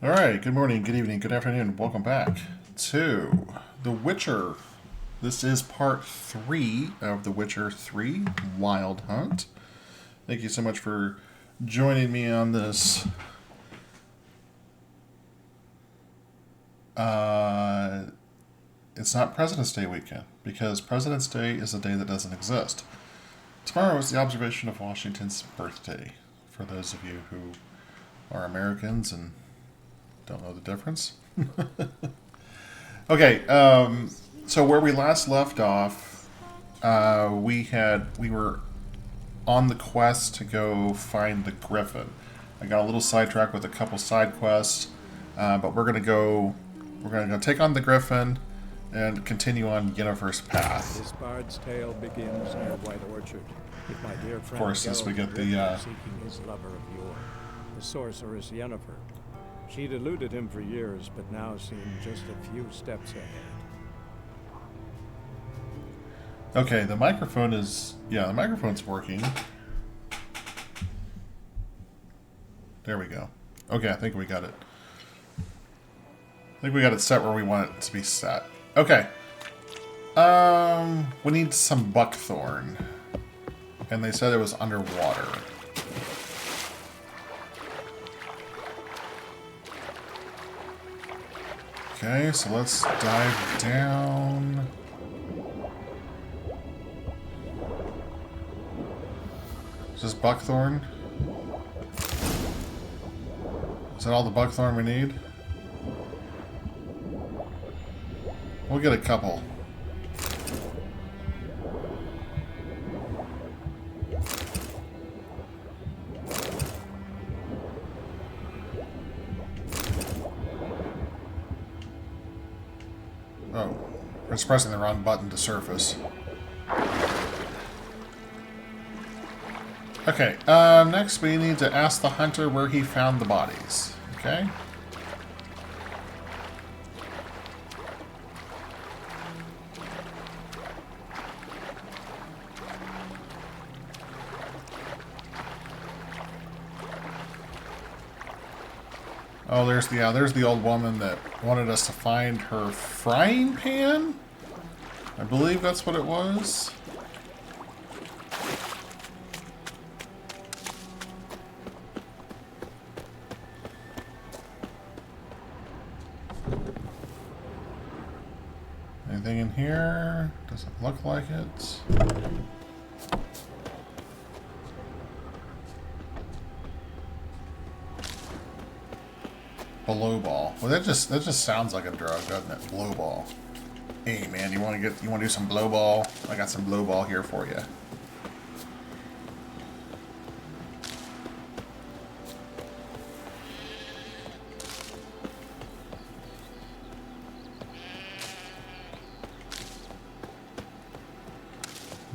Alright, good morning, good evening, good afternoon. Welcome back to The Witcher. This is part 3 of The Witcher 3 Wild Hunt. Thank you so much for joining me on this. It's not President's Day weekend, because President's Day is a day that doesn't exist. Tomorrow is the observation of Washington's birthday, for those of you who are Americans and don't know the difference. Okay, so where we last left off, we were on the quest to go find the Gryphon. I got a little sidetracked with a couple side quests, but we're gonna go take on the Gryphon and continue on Yennefer's path. This bard's tale begins near White Orchard, with my dear friend Of course, since we get the seeking his lover of yore, the sorceress Yennefer. She'd eluded him for years, but now seemed just a few steps ahead. Okay, the microphone's working. There we go. Okay, I think we got it. I think we got it set where we want it to be set. Okay. We need some buckthorn. And they said it was underwater. Okay, so let's dive down. Is this buckthorn? Is that all the buckthorn we need? We'll get a couple. Oh, we're pressing the wrong button to surface. Okay, next we need to ask the hunter where he found the bodies. Okay? Oh, there's the old woman that wanted us to find her frying pan? I believe that's what it was. Anything in here? Doesn't look like it. Blow ball. Well, that just sounds like a drug, doesn't it? Blow ball. Hey man, you want to do some blow ball? I got some blow ball here for you.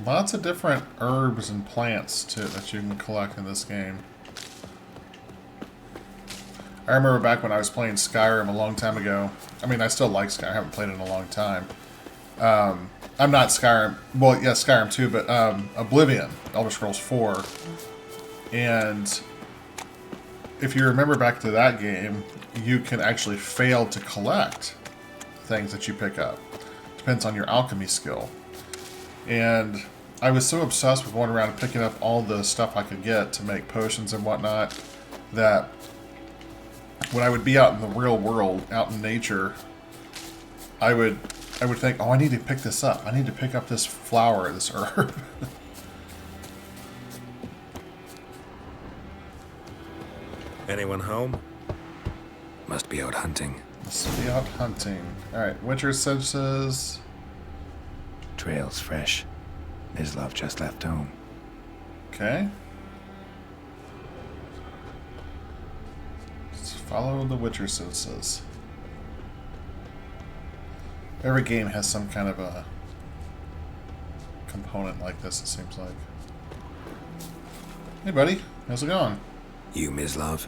Lots of different herbs and plants too that you can collect in this game. I remember back when I was playing Skyrim a long time ago. I mean, I still like Skyrim. I haven't played it in a long time. I'm not Skyrim. Well, yeah, Skyrim too, but Oblivion, Elder Scrolls 4. And if you remember back to that game, you can actually fail to collect things that you pick up. Depends on your alchemy skill. And I was so obsessed with going around and picking up all the stuff I could get to make potions and whatnot that when I would be out in the real world, out in nature, I would think, oh, I need to pick this up. I need to pick up this flower, this herb. Anyone home? Must be out hunting. Must be out hunting. Alright, winter senses. Trail's fresh. Mislav just left home. Okay. Let's follow the Witcher senses. Every game has some kind of a component like this, it seems like. Hey buddy, how's it going? You, Mislav?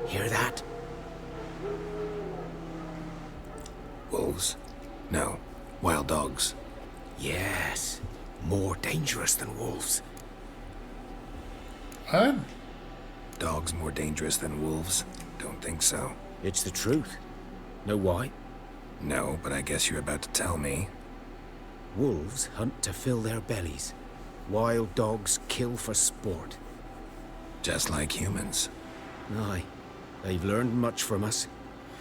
Hear that? Wolves? No. Wild dogs. Yes. More dangerous than wolves. What? Dogs more dangerous than wolves. Don't think so. It's the truth. Know why? No, but I guess you're about to tell me. Wolves hunt to fill their bellies. Wild dogs kill for sport. Just like humans. Aye. They've learned much from us.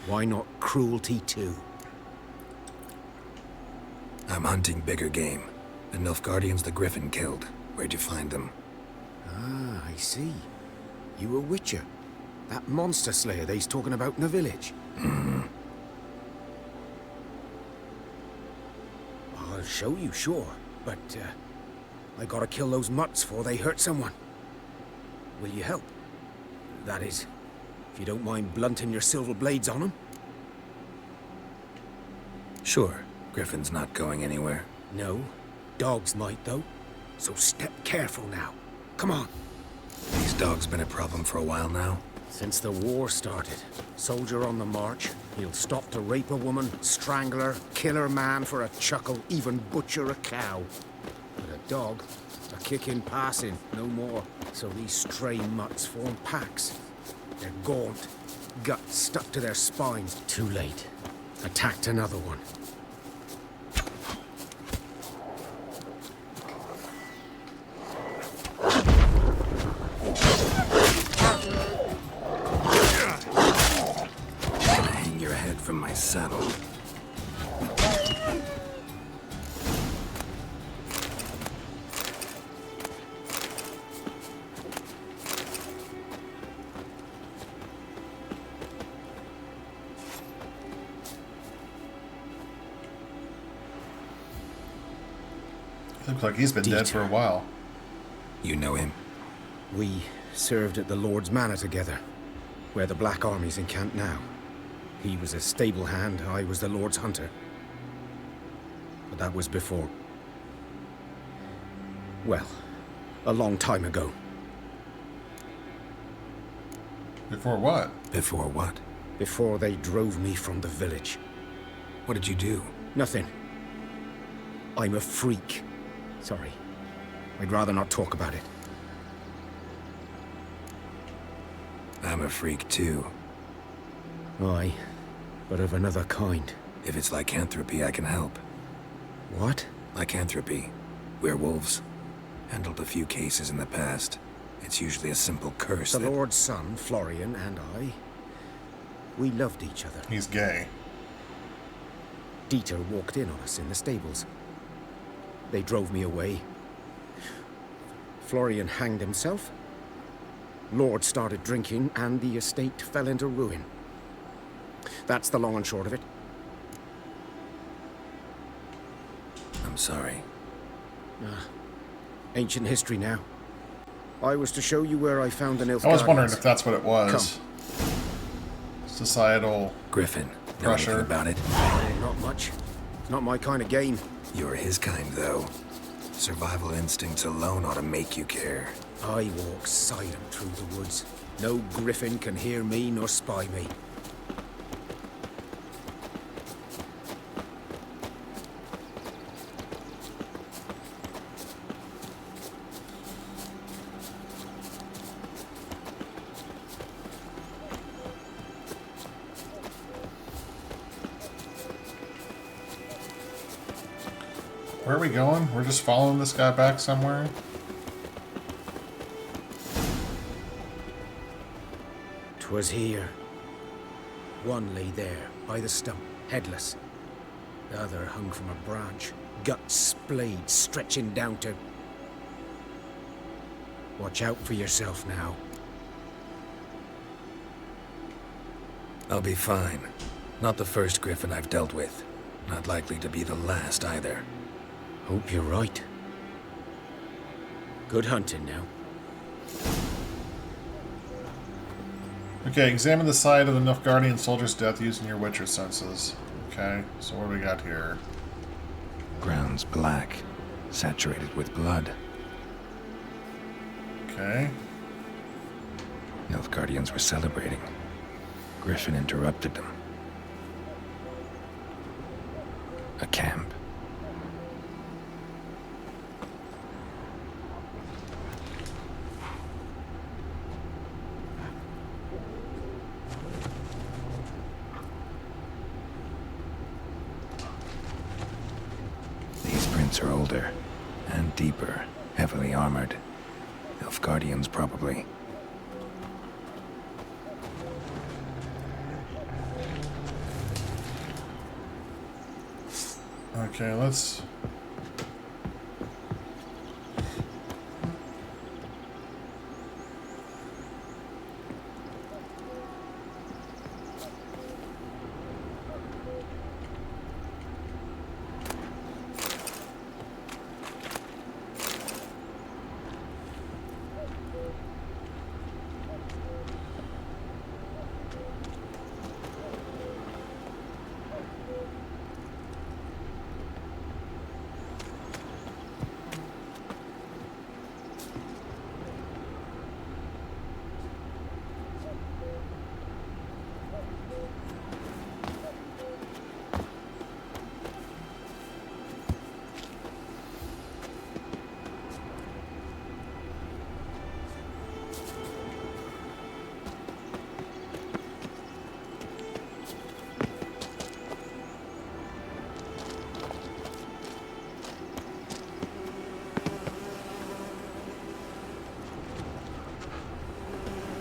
Why not cruelty too? I'm hunting bigger game. The Nilfgaardians the Gryphon killed. Where'd you find them? Ah, I see. You a witcher. That monster slayer they's talking about in the village. I'll show you, sure. But, I gotta kill those mutts before they hurt someone. Will you help? That is, if you don't mind blunting your silver blades on them. Sure. Griffin's not going anywhere. No. Dogs might, though. So step careful now. Come on. These dogs been a problem for a while now. Since the war started, soldier on the march, he'll stop to rape a woman, strangle her, kill her man for a chuckle, even butcher a cow. But a dog, a kick in passing, no more. So these stray mutts form packs. They're gaunt, guts stuck to their spines. Too late. Attacked another one. Hang your head from my saddle. Looks like he's been dead for a while. You know him? We served at the Lord's Manor together, where the Black Army's encamped now. He was a stable hand, I was the Lord's hunter. But that was before... well, a long time ago. Before what? Before what? Before they drove me from the village. What did you do? Nothing. I'm a freak. Sorry. I'd rather not talk about it. I'm a freak too. Aye, but of another kind. If it's lycanthropy, I can help. What? Lycanthropy. Werewolves. Handled a few cases in the past. It's usually a simple curse The that... Lord's son, Florian, and I... we loved each other. He's gay. Dieter walked in on us in the stables. They drove me away. Florian hanged himself. Lord started drinking, and the estate fell into ruin. That's the long and short of it. I'm sorry. Ancient history now. I was to show you where I found the Nilfgaardians. I was wondering if that's what it was. Societal Gryphon. Know pressure. anything about it? Not much. It's not my kind of game. You're his kind, though. Survival instincts alone ought to make you care. I walk silent through the woods. No griffin can hear me nor spy me. Where are we going? We're just following this guy back somewhere? "'Twas here. One lay there, by the stump, headless. The other hung from a branch, guts splayed, stretching down to... Watch out for yourself now. I'll be fine. Not the first Gryphon I've dealt with. Not likely to be the last, either. Hope you're right. Good hunting now. Okay, examine the site of the Nilfgaardian soldier's death using your Witcher senses. Okay, so what do we got here? Ground's black, saturated with blood. Okay. Nilfgaardians were celebrating. Gryphon interrupted them. A camp. older and deeper, heavily armored. Nilfgaardians, probably. Okay, let's...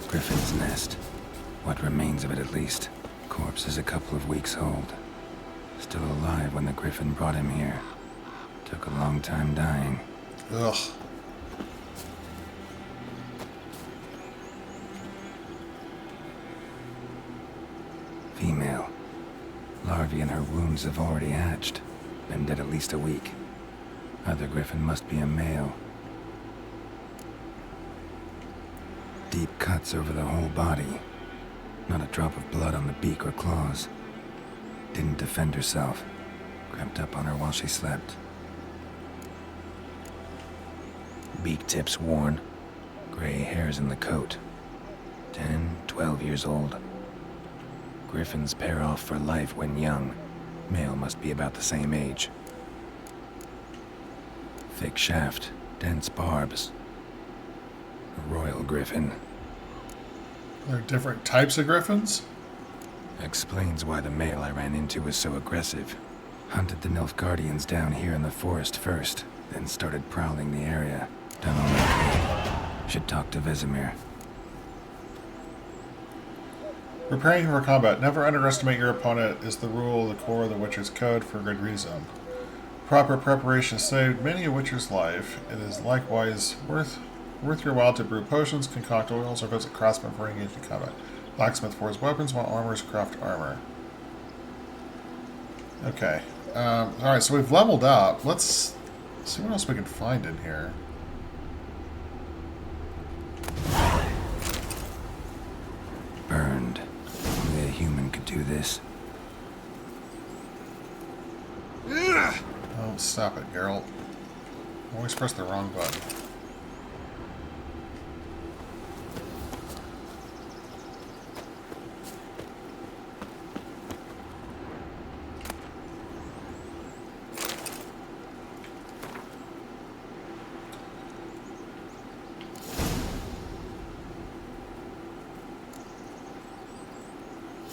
Gryphon's nest. What remains of it, at least. Corpse is a couple of weeks old. Still alive when the Gryphon brought him here. Took a long time dying. Ugh. Female. Larvae in her wounds have already hatched. Been dead at least a week. Other Gryphon must be a male. Deep cuts over the whole body. Not a drop of blood on the beak or claws. Didn't defend herself. Crept up on her while she slept. Beak tips worn. Gray hairs in the coat. 10, 12 years old. Gryphons pair off for life when young. Male must be about the same age. Thick shaft, dense barbs. A royal Gryphon. There are different types of Gryphons? Explains why the male I ran into was so aggressive. Hunted the Nilfgaardians down here in the forest first, then started prowling the area. Done all I could. Should talk to Vesemir. Preparing for combat. Never underestimate your opponent is the rule of the core of the Witcher's Code for good reason. Proper preparation saved many a Witcher's life. It is likewise worth your while to brew potions, concoct oils, or visit craftsmen for engaging in combat. Blacksmith for his weapons, while armorers craft armor. Okay. Alright, so we've leveled up. Let's see what else we can find in here. Burned. Only a human could do this. Oh, stop it, Geralt. Always press the wrong button.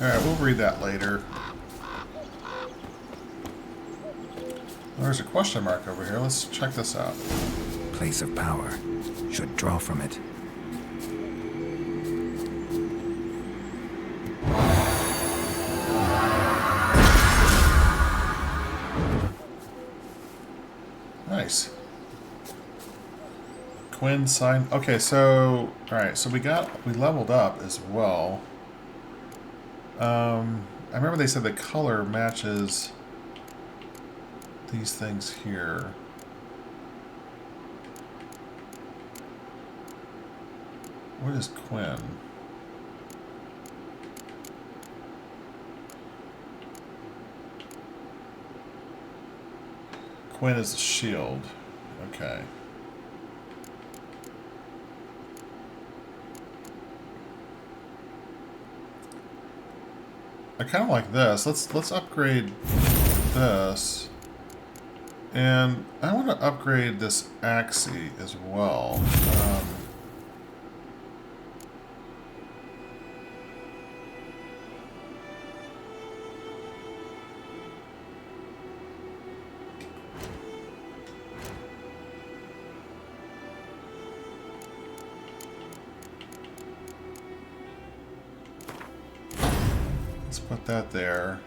Alright, we'll read that later. There's a question mark over here. Let's check this out. Place of power. Should draw from it. Nice. Quinn sign. Okay, so alright, so we leveled up as well. I remember they said the color matches these things here. What is Quinn? Quinn is the shield. Okay. I kind of like this. Let's upgrade this. And I want to upgrade this Axie as well. Let's put that there.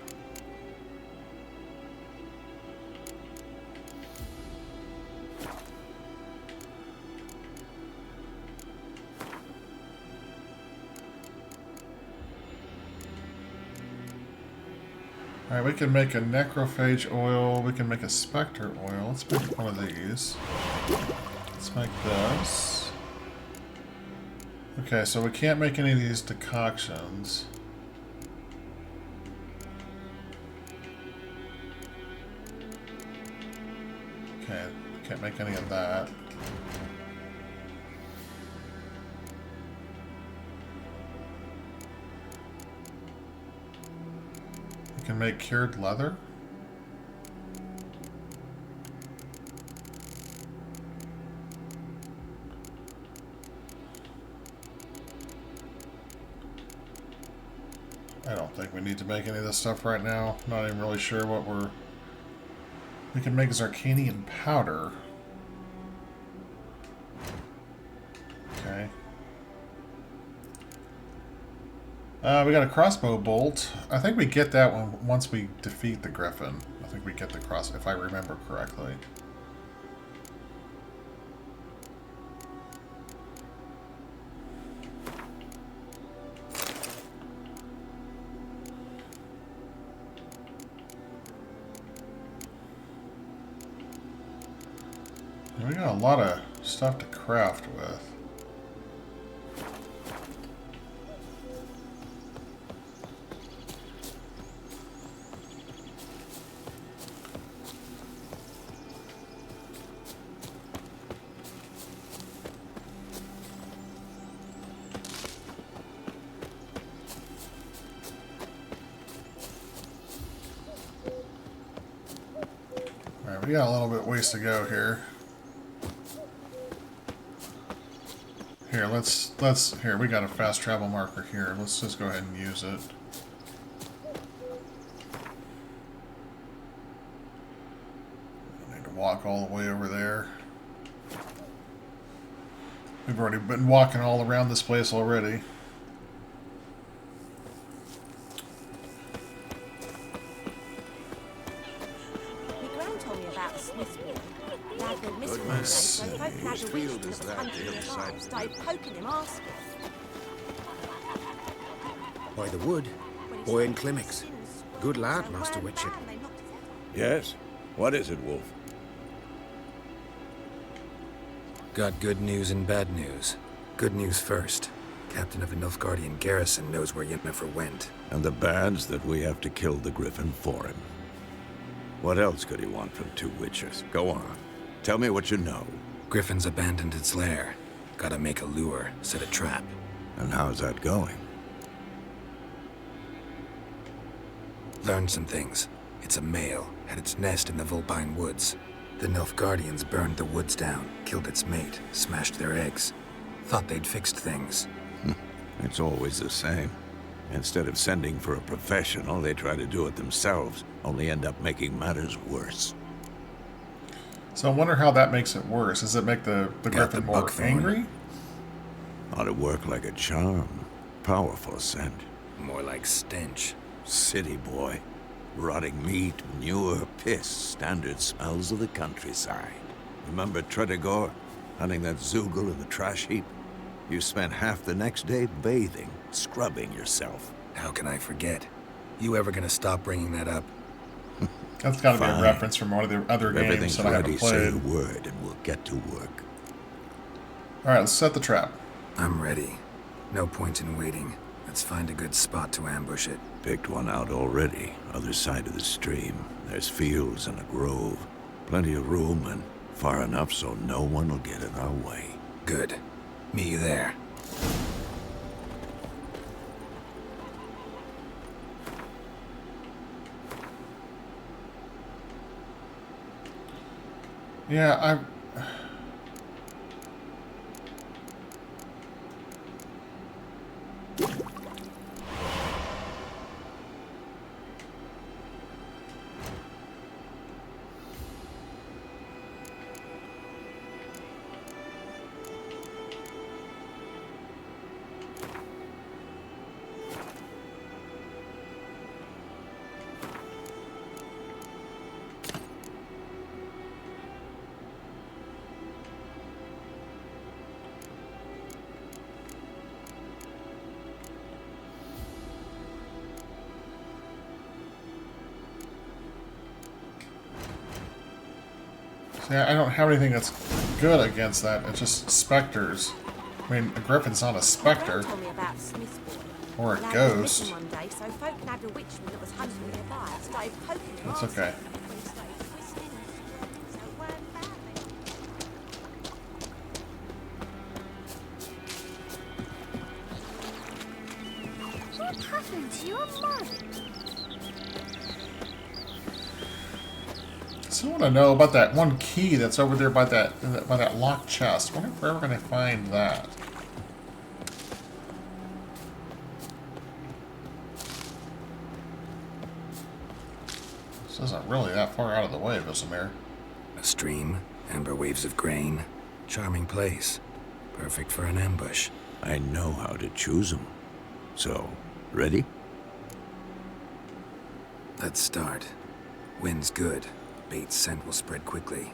Alright, we can make a necrophage oil. We can make a specter oil. Let's make one of these. Let's make this. Okay, so we can't make any of these decoctions. Okay, can't make any of that. We can make cured leather. I don't think we need to make any of this stuff right now. Not even really sure what we're... We can make Zarkanian powder. Okay. We got a crossbow bolt. I think we get that one once we defeat the Gryphon. I think we get the cross, if I remember correctly. We got a lot of stuff to craft with. Alright, we got a little bit ways to go here. Here, we got a fast travel marker here. Let's just go ahead and use it. I need to walk all the way over there. We've already been walking all around this place already. Field is that the other side? Started poking him, asking. By the wood, boy in Climmix. Good lad, Master Witcher. Yes? What is it, Wolf? Got good news and bad news. Good news first. Captain of a Nilfgaardian garrison knows where Yennefer went. And the bad's that we have to kill the Gryphon for him. What else could he want from two witchers? Go on. Tell me what you know. Gryphon's abandoned its lair. Gotta make a lure, set a trap. And how's that going? Learned some things. It's a male, had its nest in the Vulpine Woods. The Nilfgaardians burned the woods down, killed its mate, smashed their eggs. Thought they'd fixed things. It's always the same. Instead of sending for a professional, they try to do it themselves, only end up making matters worse. So I wonder how that makes it worse. Does it make the Gryphon more buckthorn. angry? Ought to work like a charm. Powerful scent. More like stench. City boy. Rotting meat, manure, piss. Standard smells of the countryside. Remember Tredegor? Hunting that Zoogle in the trash heap? You spent half the next day bathing, scrubbing yourself. How can I forget? You ever gonna stop bringing that up? That's got to be a Fine. reference from one of the other games Everything's that I ready, haven't say played. a word and we'll get to work. Alright, let's set the trap. I'm ready. No point in waiting. Let's find a good spot to ambush it. Picked one out already, other side of the stream. There's fields and a grove. Plenty of room and far enough so no one will get in our way. Good. Meet you there. Yeah, Yeah, I don't have anything that's good against that. It's just specters. I mean, a griffin's not a specter. Told me about Smith's boy. Or a Lad was ghost. missing one day, so folk nabbed a witchman that was hunting nearby. Started poking That's holes okay. in it when he started twisting. So it weren't bad then. What happened to your mug? So I want to know about that one key that's over there by that locked chest. I wonder if we're ever going to find that. This isn't really that far out of the way, Vesemir. A stream, amber waves of grain. Charming place. Perfect for an ambush. I know how to choose them. So, ready? Let's start. Wind's good. Bait's scent will spread quickly.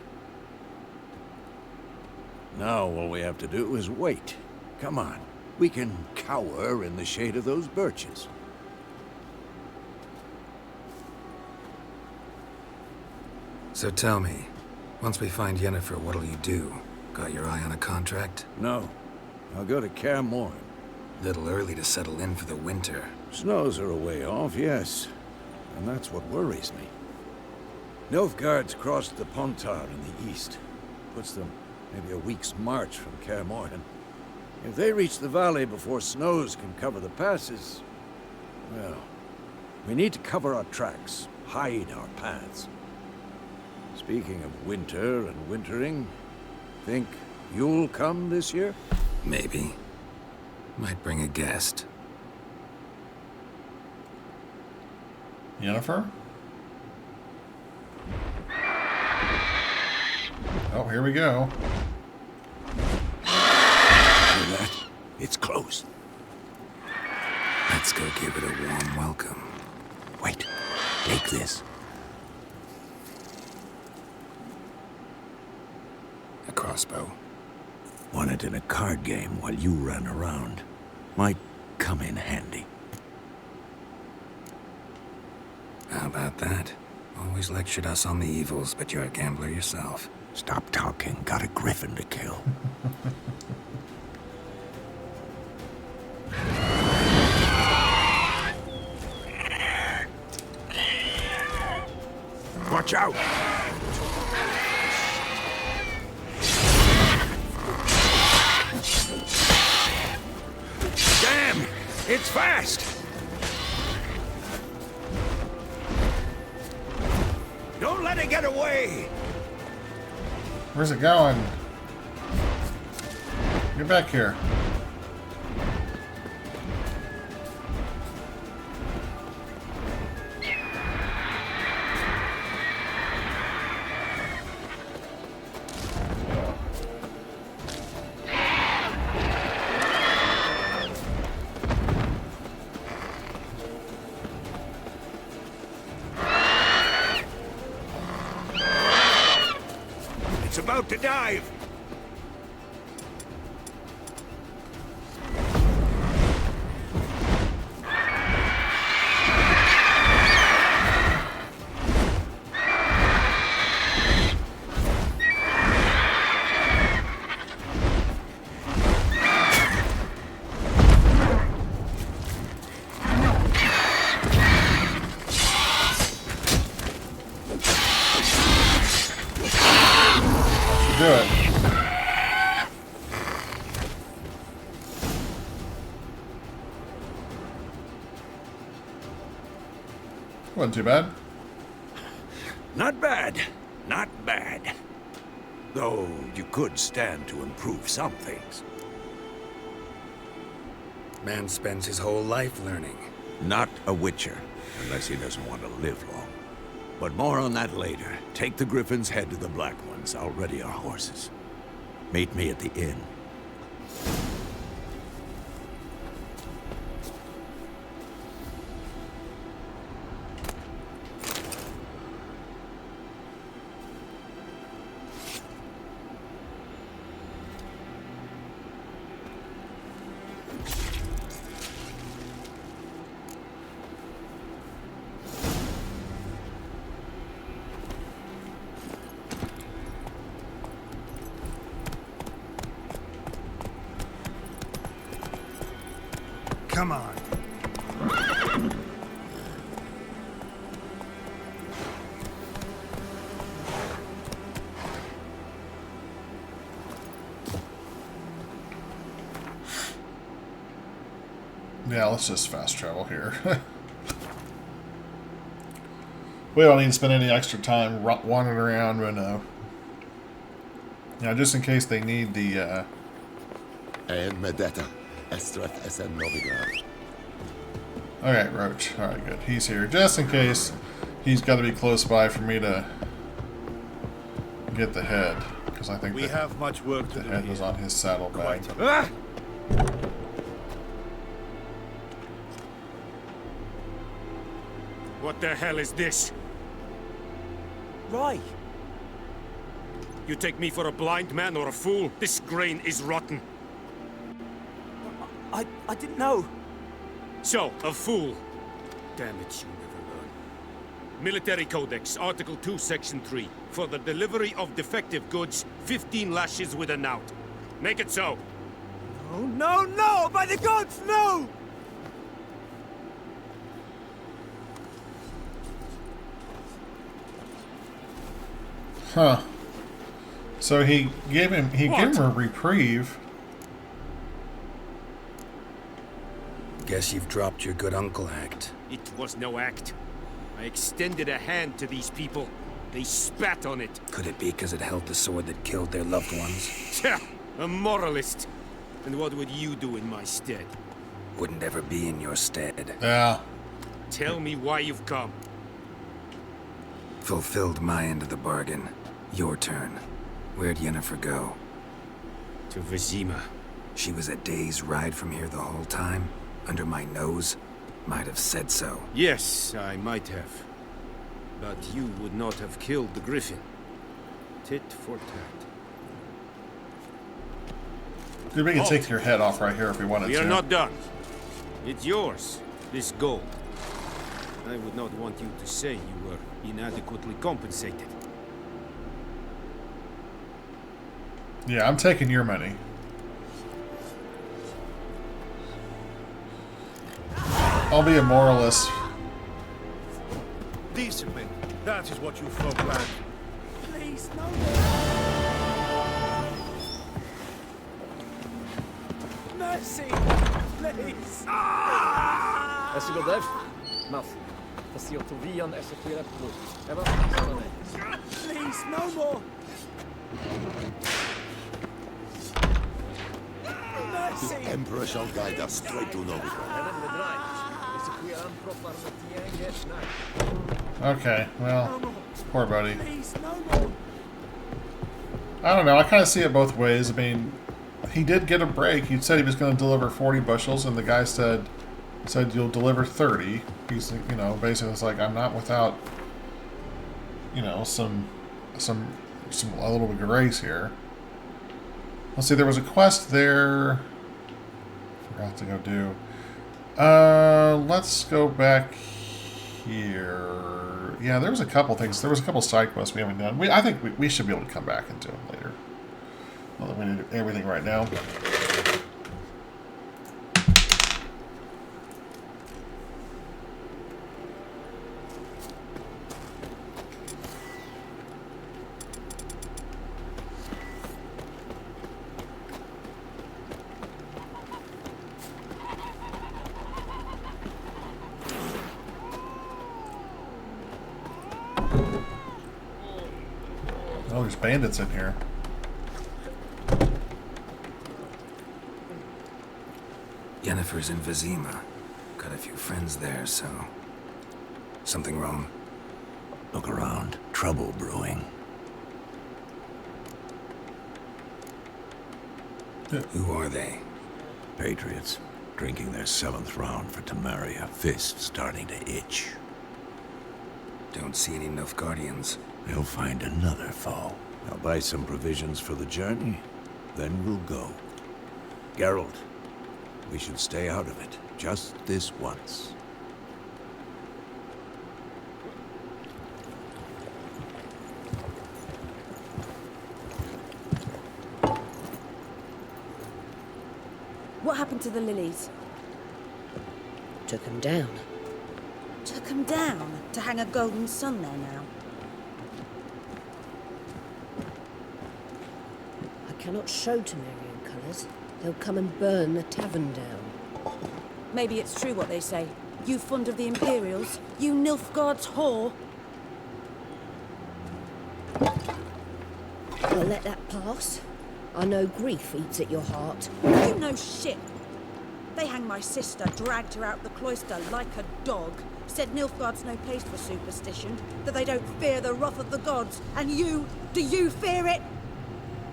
Now all we have to do is wait. Come on. We can cower in the shade of those birches. So tell me, once we find Yennefer, what'll you do? Got your eye on a contract? No. I'll go to Kaer Morhen. Little early to settle in for the winter. Snows are a way off, yes. And that's what worries me. Nilfgaard's crossed the Pontar in the east. Puts them maybe a week's march from Kaer Morhen. If they reach the valley before snows can cover the passes, well, we need to cover our tracks, hide our paths. Speaking of winter and wintering, think you'll come this year? Maybe. Might bring a guest. Yennefer? Oh, here we go. Hear that? It's close. Let's go give it a warm welcome. Wait, take this. A crossbow. Won it in a card game while you ran around. Might come in handy. How about that? Always lectured us on the evils, but you're a gambler yourself. Stop talking. Got a griffin to kill. Watch out! Damn! It's fast! Don't let it get away! Where's it going? Get back here. It's about to dive! Do it. Wasn't too bad. Not bad. Not bad. Though you could stand to improve some things. Man spends his whole life learning. Not a witcher, unless he doesn't want to live long. But more on that later. Take the Gryphons, head to the Black Ones. I'll ready our horses. Meet me at the inn. Come on. Yeah, let's just fast travel here. We don't need to spend any extra time wandering around, but yeah, just in case they need the. Okay, Roach. All right, good. He's here just in case. He's got to be close by for me to get the head, because I think we have much work to the do head was here. on his saddlebag. Ah! What the hell is this? Right. You take me for a blind man or a fool? This grain is rotten. I didn't know. So, a fool. Damn it, you never learn. Military Codex, Article 2, Section 3. For the delivery of defective goods, 15 lashes with a knout. Make it so. Oh, no, no! By the gods, no! Huh. So he gave him a reprieve. Guess you've dropped your good uncle act. It was no act. I extended a hand to these people. They spat on it. Could it be because it held the sword that killed their loved ones? Tja, a moralist. And what would you do in my stead? Wouldn't ever be in your stead. Yeah. Tell me why you've come. Fulfilled my end of the bargain. Your turn. Where'd Yennefer go? To Vizima. She was a day's ride from here the whole time? Under my nose? Might have said so. Yes, I might have. But you would not have killed the Gryphon. Tit for tat. Dude, we can take your head off right here if we wanted We to. are not done. It's yours, this gold. I would not want you to say you were inadequately compensated. Yeah, I'm taking your money. I'll be a moralist. Decent men. That is what you folk lack. Please, no. Mercy! Please! Är så god där? Mass. Fast jag tog vian är så flera på. Jag var så nej. Please, no more! Mercy! The Emperor shall guide us straight to Novigrad. Även med drej. Det så sker han proppar med gänget. Nej. Okay, well, poor buddy. Please, no more! I don't know. I kind of see it both ways. I mean, he did get a break. He said he was going to deliver 40 bushels, and the guy said you'll deliver 30. He's, you know, basically it's like, I'm not without, you know, a little bit of grace here. Let's see. There was a quest there. Forgot to go do. Let's go back here. Yeah, there was a couple things. There was a couple side quests we haven't done. I think we should be able to come back and do them later. Not that we need everything right now. Oh, there's bandits in here. Yennefer's in Vizima. Got a few friends there, so... Something wrong? Look around. Trouble brewing. Who are they? Patriots. Drinking their 7th round for Temeria. Fist starting to itch. Don't see any Nilfgaardians. They'll find another foe. I'll buy some provisions for the journey. Then we'll go. Geralt, we should stay out of it. Just this once. What happened to the lilies? took him down. Took him down to hang a golden sun there now. I cannot show Temerian colours. They'll come and burn the tavern down. Maybe it's true what they say. You fond of the Imperials? You Nilfgaard's whore? I'll let that pass. I know grief eats at your heart. You know shit. They hanged my sister, dragged her out the cloister like a dog. Said Nilfgaard's no place for superstition, that they don't fear the wrath of the gods. And you, do you fear it?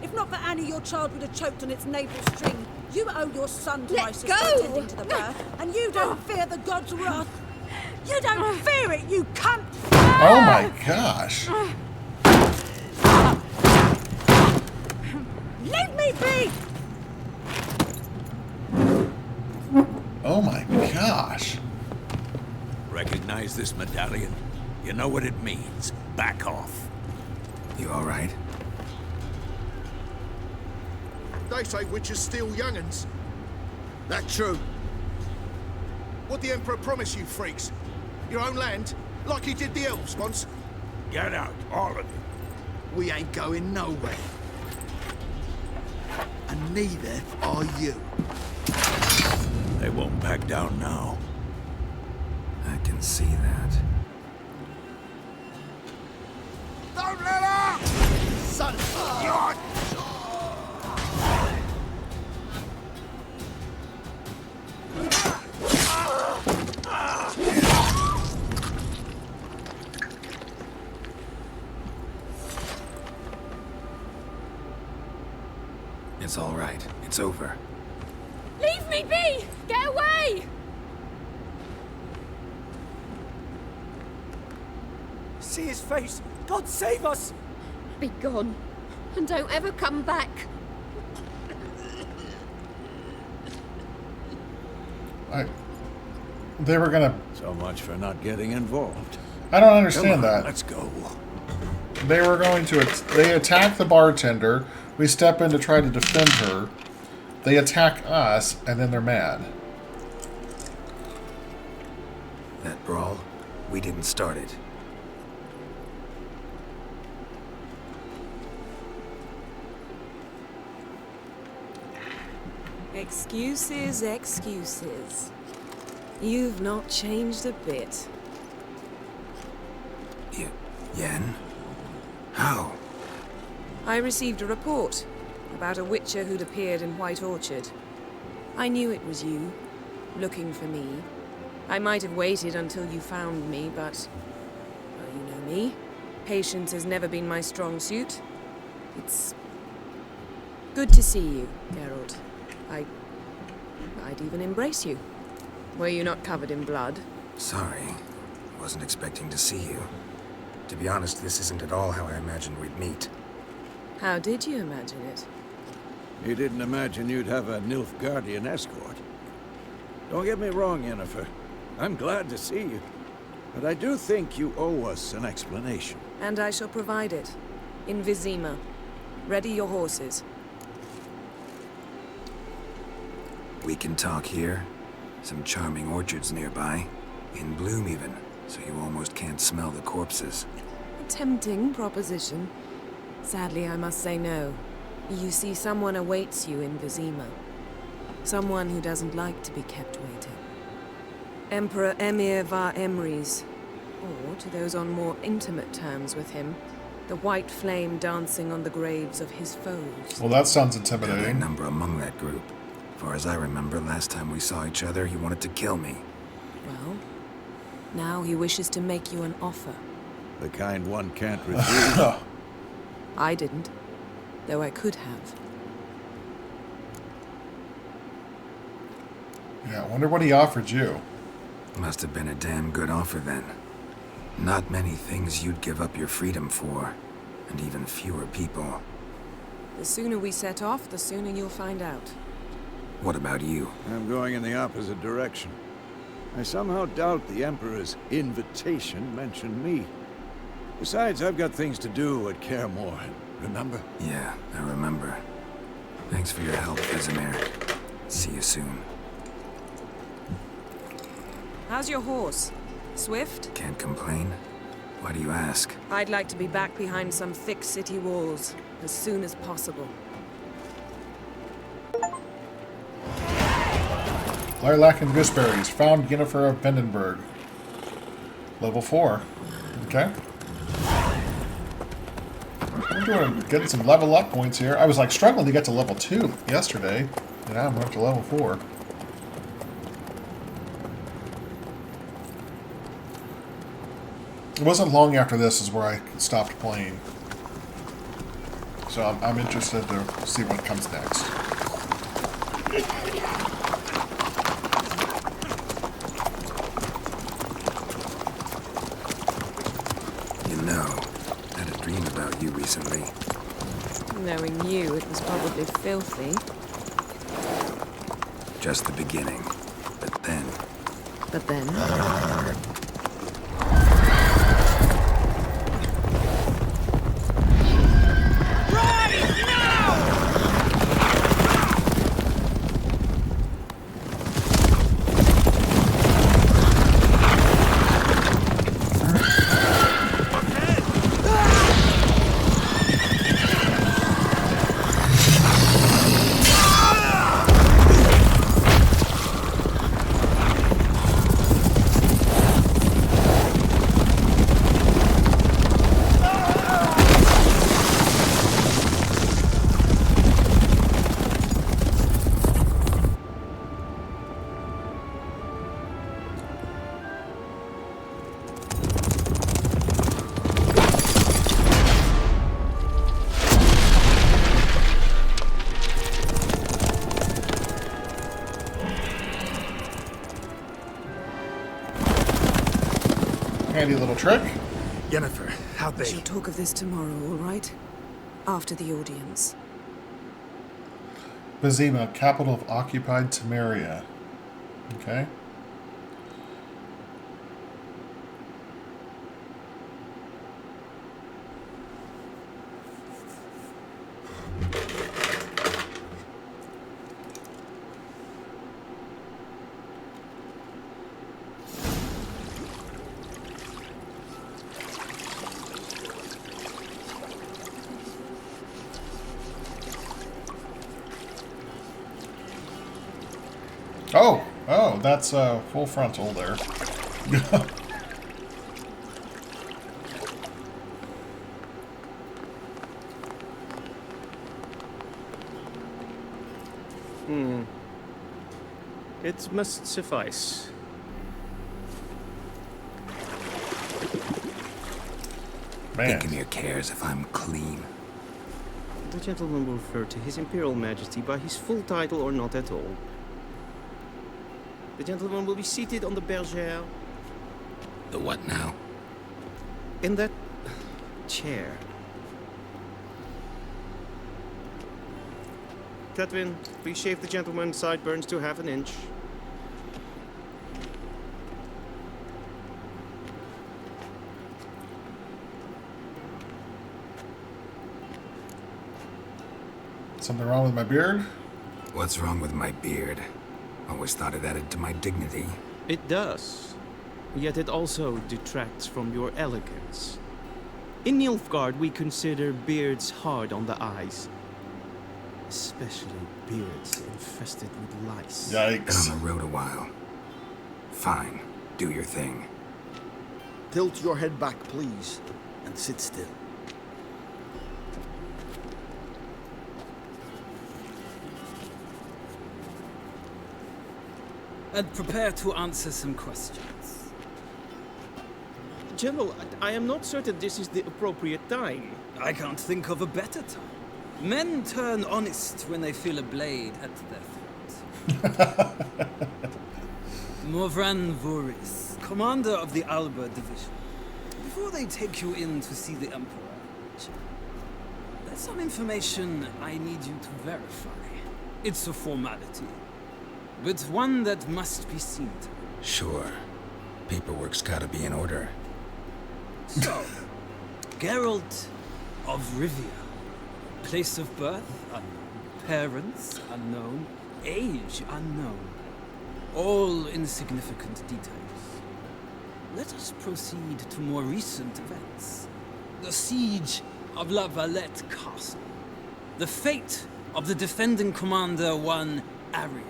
If not for Annie, your child would have choked on its navel string. You owe your son to my sister attending to the birth, and you don't fear the gods' wrath. You don't fear it, you cunt! Oh my gosh. Leave me be! Oh my gosh. Recognize this medallion? You know what it means. Back off. You all right? They say witches steal young'uns. That true? What'd the Emperor promise you, freaks? Your own land? Like he did the elves once? Get out, all of you. We ain't going nowhere. And neither are you. They won't back down now. I can see that. Don't let up! Son of your... It's all right. It's over. Leave me be! Get away! See his face! God save us! Be gone. And don't ever come back. They were gonna... So much for not getting involved. I don't understand Come on, that. Let's go. They were going to... They attack the bartender. We step in to try to defend her. They attack us, and then they're mad. That brawl, we didn't start it. Excuses, excuses. You've not changed a bit. Yen? How? I received a report about a witcher who'd appeared in White Orchard. I knew it was you, looking for me. I might have waited until you found me, but... well, you know me. Patience has never been my strong suit. It's... good to see you, Geralt. I'd even embrace you. Were you not covered in blood? Sorry. Wasn't expecting to see you. To be honest, this isn't at all how I imagined we'd meet. How did you imagine it? You didn't imagine you'd have a Nilfgaardian escort. Don't get me wrong, Yennefer. I'm glad to see you. But I do think you owe us an explanation. And I shall provide it. In Vizima. Ready your horses. We can talk here. Some charming orchards nearby. In bloom even, so you almost can't smell the corpses. A tempting proposition. Sadly, I must say no. You see, someone awaits you in Vizima. Someone who doesn't like to be kept waiting. Emperor Emir var Emrys. Or, to those on more intimate terms with him, the white flame dancing on the graves of his foes. Well, that sounds There intimidating. are a number among that group. Far as I remember, last time we saw each other, he wanted to kill me. Well, now he wishes to make you an offer. The kind one can't refuse. I didn't, though I could have. Yeah, I wonder what he offered you. Must have been a damn good offer then. Not many things you'd give up your freedom for, and even fewer people. The sooner we set off, the sooner you'll find out. What about you? I'm going in the opposite direction. I somehow doubt the Emperor's invitation mentioned me. Besides, I've got things to do at Kaer Morhen, remember? Yeah, I remember. Thanks for your help, Casimir. See you soon. How's your horse? Swift? Can't complain. Why do you ask? I'd like to be back behind some thick city walls as soon as possible. Lilac and gooseberries. Found Yennefer of Vandenberg. Level 4. Okay. I'm doing getting some level up points here. I was like struggling to get to level 2 yesterday. And now I'm up to level 4. It wasn't long after this is where I stopped playing. So I'm interested to see what comes next. You know, I had a dream about you recently. Knowing you, it was probably filthy. Just the beginning. But then... But then? Handy little trick. Yennefer, how'd they... We'll talk of this tomorrow, all right? After the audience. Vizima, capital of occupied Temeria. Okay. Oh, that's full frontal there. It must suffice. Man. Thinking your cares if I'm clean. The gentleman will refer to His Imperial Majesty by his full title or not at all. The gentleman will be seated on the bergère. The what now? In that chair. Catwin, please shave the gentleman's sideburns to half an inch. Something wrong with my beard? What's wrong with my beard? Always thought it added to my dignity. It does. Yet it also detracts from your elegance. In Nilfgaard, we consider beards hard on the eyes. Especially beards infested with lice. Yikes. Been on the road a while. Fine. Do your thing. Tilt your head back, please, and sit still. And prepare to answer some questions. General, I am not certain this is the appropriate time. I can't think of a better time. Men turn honest when they feel a blade at their throat. Morvran Voris, commander of the Alba Division. Before they take you in to see the Emperor, there's some information I need you to verify. It's a formality, but one that must be seen to. Sure. Paperwork's gotta be in order. So, Geralt of Rivia. Place of birth unknown. Parents unknown. Age unknown. All insignificant details. let us proceed to more recent events. The siege of La Valette Castle. The fate of the defending commander, one Arian.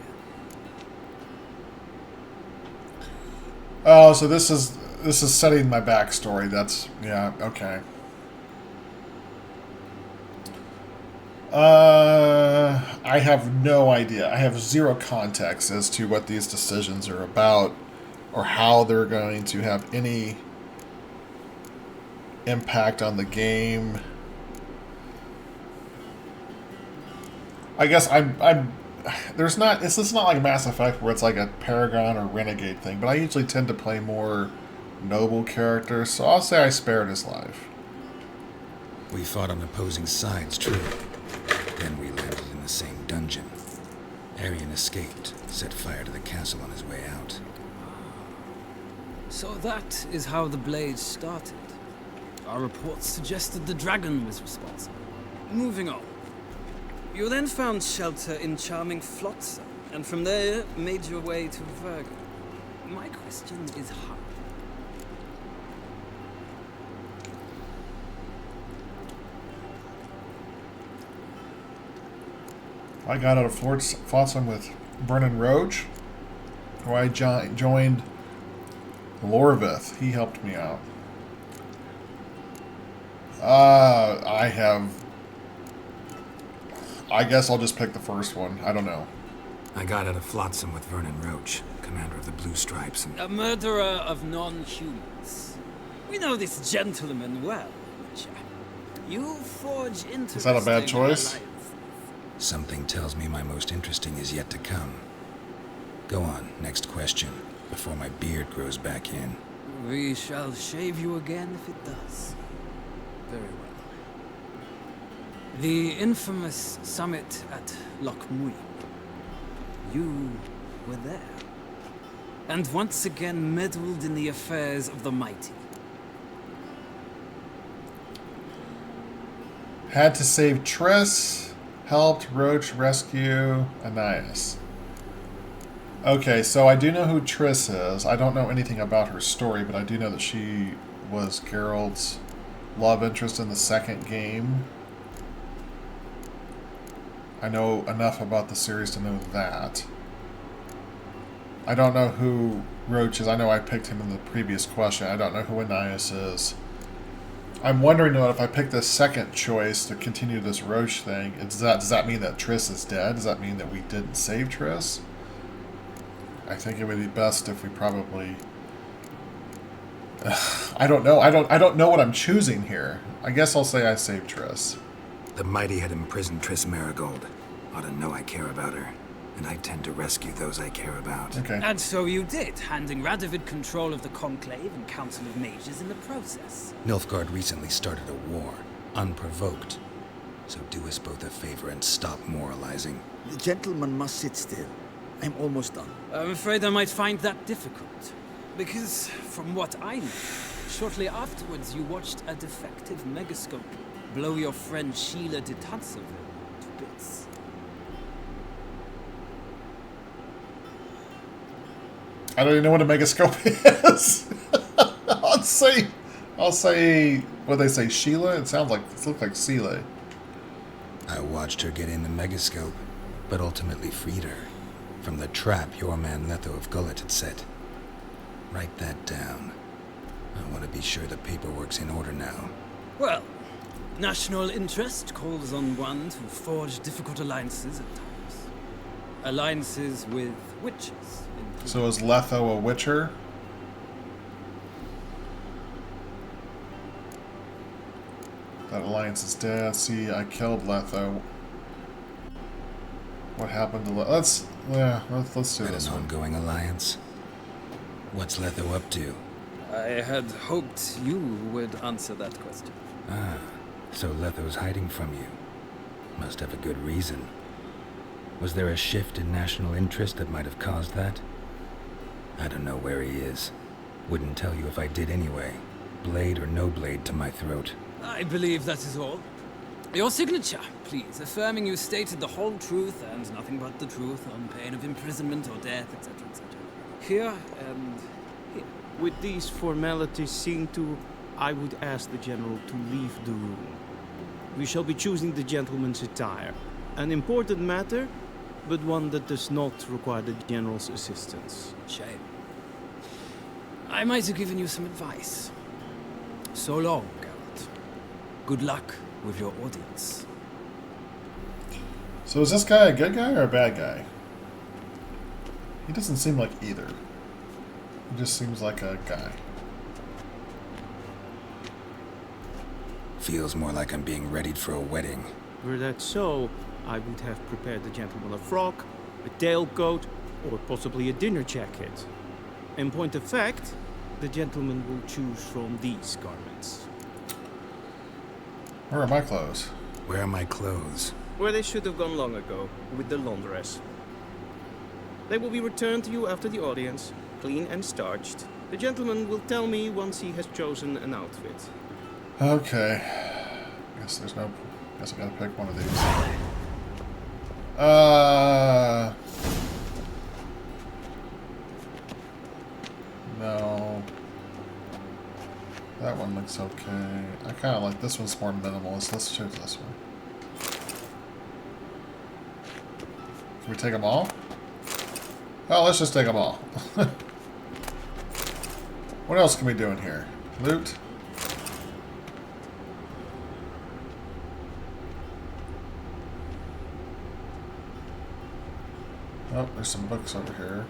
Oh, so this is setting my backstory. That's, yeah, okay. I have no idea. I have zero context as to what these decisions are about or how they're going to have any impact on the game. I guess there's not, this is not like Mass Effect where it's like a Paragon or Renegade thing, but I usually tend to play more noble characters, so I'll say I spared his life. We fought on opposing sides, true. Then we landed in the same dungeon. Arian escaped, set fire to the castle on his way out. So that is how the Blade started. Our reports suggested the dragon was responsible. Moving on. You then found shelter in charming Flotsam, and from there made your way to Virgo. My question is how? I got out of Flotsam with Brennan Roach, where I joined Lorvith. He helped me out. I guess I'll just pick the first one. I don't know. I got out of Flotsam with Vernon Roach, commander of the Blue Stripes, and... A murderer of non-humans. We know this gentleman well, Witcher. You forge interesting... Is that a bad choice? alliances. Something tells me my most interesting is yet to come. Go on, next question, before my beard grows back in. We shall shave you again if it does. Very well. The infamous summit at Loch Muir. You were there. And once again meddled in the affairs of the mighty. Had to save Triss. Helped Roach rescue Anais. Okay, so I do know who Triss is. I don't know anything about her story, but I do know that she was Geralt's love interest in the second game. I know enough about the series to know that. I don't know who Roach is. I know I picked him in the previous question. I don't know who Anais is. I'm wondering though, if I pick this second choice to continue this Roach thing, does that mean that Triss is dead? Does that mean that we didn't save Triss? I think it would be best if we probably... I don't know. I don't know what I'm choosing here. I guess I'll say I saved Triss. The mighty had imprisoned Triss Marigold. Ought to know I care about her, and I tend to rescue those I care about. Okay. And so you did, handing Radovid control of the Conclave and Council of Mages in the process. Nilfgaard recently started a war, unprovoked. So do us both a favor and stop moralizing. The gentleman must sit still. I'm almost done. I'm afraid I might find that difficult. Because, from what I know, shortly afterwards you watched a defective megascope blow your friend Sheila de Tanseville to bits. I don't even know what a megascope is. I'll say, what they say, Sheila? It looks like Sheila. I watched her get in the megascope, but ultimately freed her from the trap your man Letho of Gullet had set. Write that down. I want to be sure the paperwork's in order now. Well, national interest calls on one to forge difficult alliances at times. Alliances with witches. So is Letho a witcher? That alliance is dead. See, I killed Letho. What happened to Letho? Let's do this an one. Ongoing alliance? What's Letho up to? I had hoped you would answer that question. Ah, so Letho's hiding from you. Must have a good reason. Was there a shift in national interest that might have caused that? I don't know where he is. Wouldn't tell you if I did anyway. Blade or no blade to my throat. I believe that is all. Your signature, please, affirming you stated the whole truth and nothing but the truth on pain of imprisonment or death, etc., etc. Here and here. With these formalities seen to, I would ask the General to leave the room. We shall be choosing the gentleman's attire. An important matter, but one that does not require the General's assistance. Shame. I might have given you some advice. So long, Geralt. Good luck with your audience. So is this guy a good guy or a bad guy? He doesn't seem like either. He just seems like a guy. Feels more like I'm being readied for a wedding. Were that so, I would have prepared the gentleman a frock, a tailcoat, or possibly a dinner jacket. In point of fact, the gentleman will choose from these garments. Where are my clothes? Where are my clothes? Where they should have gone long ago, with the laundress. They will be returned to you after the audience, clean and starched. The gentleman will tell me once he has chosen an outfit. Okay. Guess I gotta pick one of these. No. That one looks okay. I kind of like this one's more minimalist. Let's choose this one. Can we take them all? Oh, let's just take them all. What else can we do in here? Loot? Oh, there's some books over here.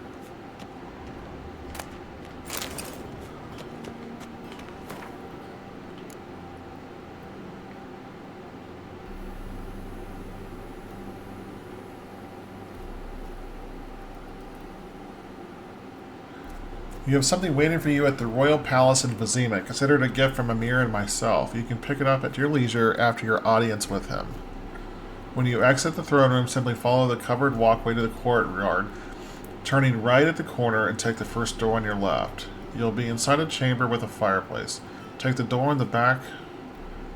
You have something waiting for you at the Royal Palace in Vizima. Consider it a gift from Amir and myself. You can pick it up at your leisure after your audience with him. When you exit the throne room, simply follow the covered walkway to the courtyard, turning right at the corner and take the first door on your left. You'll be inside a chamber with a fireplace. Take the door in the back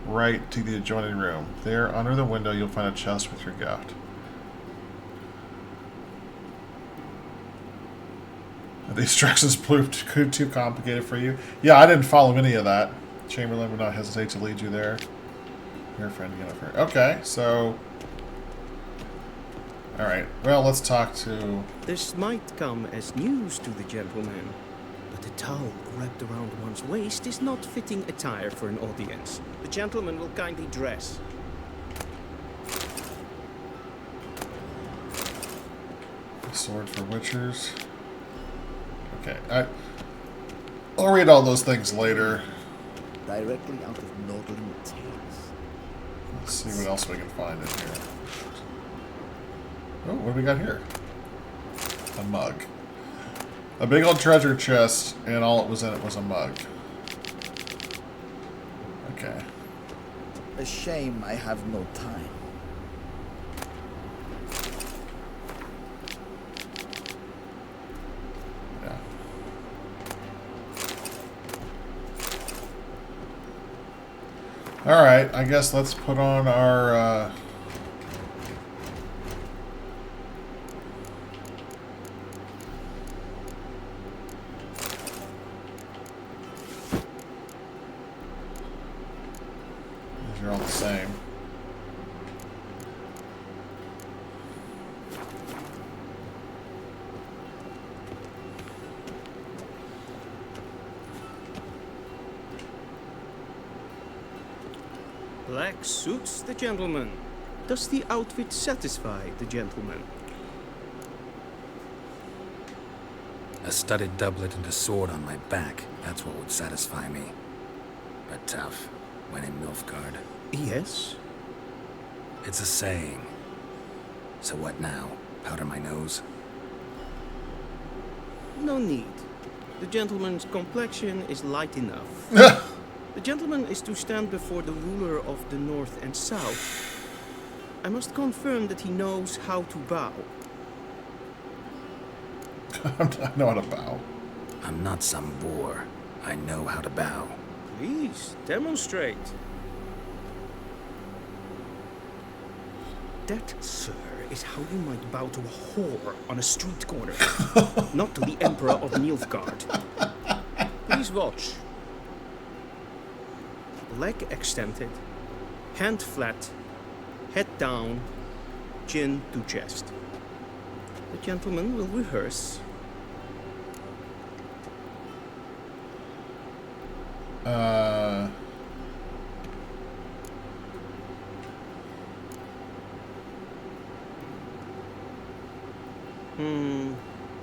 right to the adjoining room. There, under the window, you'll find a chest with your gift. The instructions proved too complicated for you. Yeah, I didn't follow any of that. Chamberlain would not hesitate to lead you there. Your friend Yennefer. Okay, so... Alright, well, let's talk to... This might come as news to the gentleman, but a towel wrapped around one's waist is not fitting attire for an audience. The gentleman will kindly dress. A sword for witchers. Okay, I'll read all those things later. Directly out of Northern Tales. Let's see what else we can find in here. Oh, what do we got here? A mug. A big old treasure chest, and all it was in it was a mug. Okay. A shame I have no time. Yeah. Alright, I guess let's put on our... They're all the same. Black suits the gentleman. Does the outfit satisfy the gentleman? A studded doublet and a sword on my back. That's what would satisfy me. But tough. When in Nilfgaard. Yes. It's a saying. So what now? Powder my nose? No need. The gentleman's complexion is light enough. The gentleman is to stand before the ruler of the North and South. I must confirm that he knows how to bow. I know how to bow. I'm not some boor. I know how to bow. Please, demonstrate. That, sir, is how you might bow to a whore on a street corner. Not to the Emperor of Nilfgaard. watch. Leg extended, hand flat, head down, chin to chest. The gentleman will rehearse.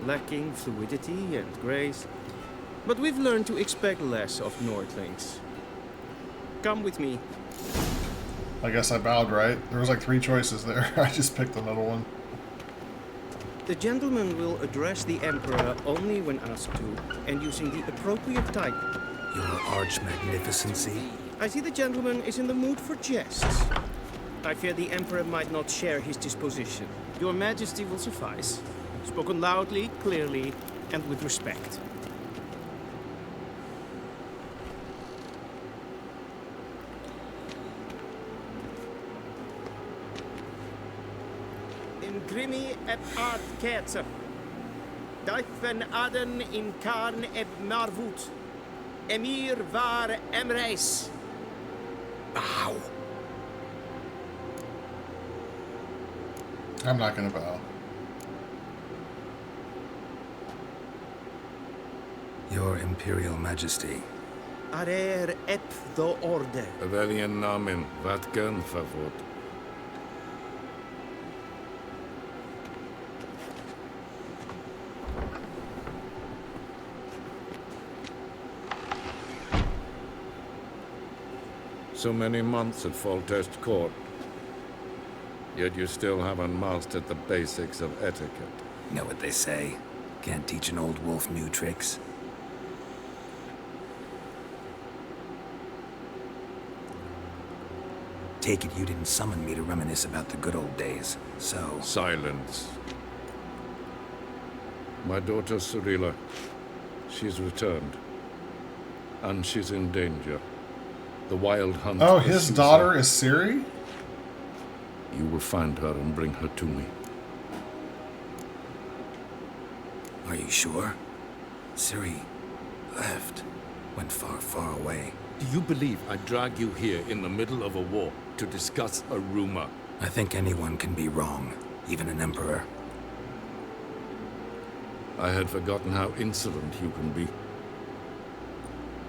Lacking fluidity and grace. But we've learned to expect less of Nordlings. Come with me. I guess I bowed right. There was like 3 choices there. I just picked the middle one. The gentleman will address the Emperor only when asked to, and using the appropriate title. Your Arch Magnificency? I see the gentleman is in the mood for jests. I fear the Emperor might not share his disposition. Your Majesty will suffice. Spoken loudly, clearly, and with respect. In grimi et art ketzer. Gryphon aden in karn eb marvut. Emir var emreis. Bow. I'm not gonna bow. Your Imperial Majesty. Arer ep the orde. Veljen namen, vatgen favot. So many months at Foltest Court. Yet you still haven't mastered the basics of etiquette. Know what they say? Can't teach an old wolf new tricks. Take it you didn't summon me to reminisce about the good old days, so... Silence. My daughter Ciri, she's returned. And she's in danger. The wild hunt... Oh, his daughter is Ciri? You will find her and bring her to me. Are you sure? Ciri left. Went far, far away. Do you believe I drag you here in the middle of a war to discuss a rumor? I think anyone can be wrong, even an emperor. I had forgotten how insolent you can be.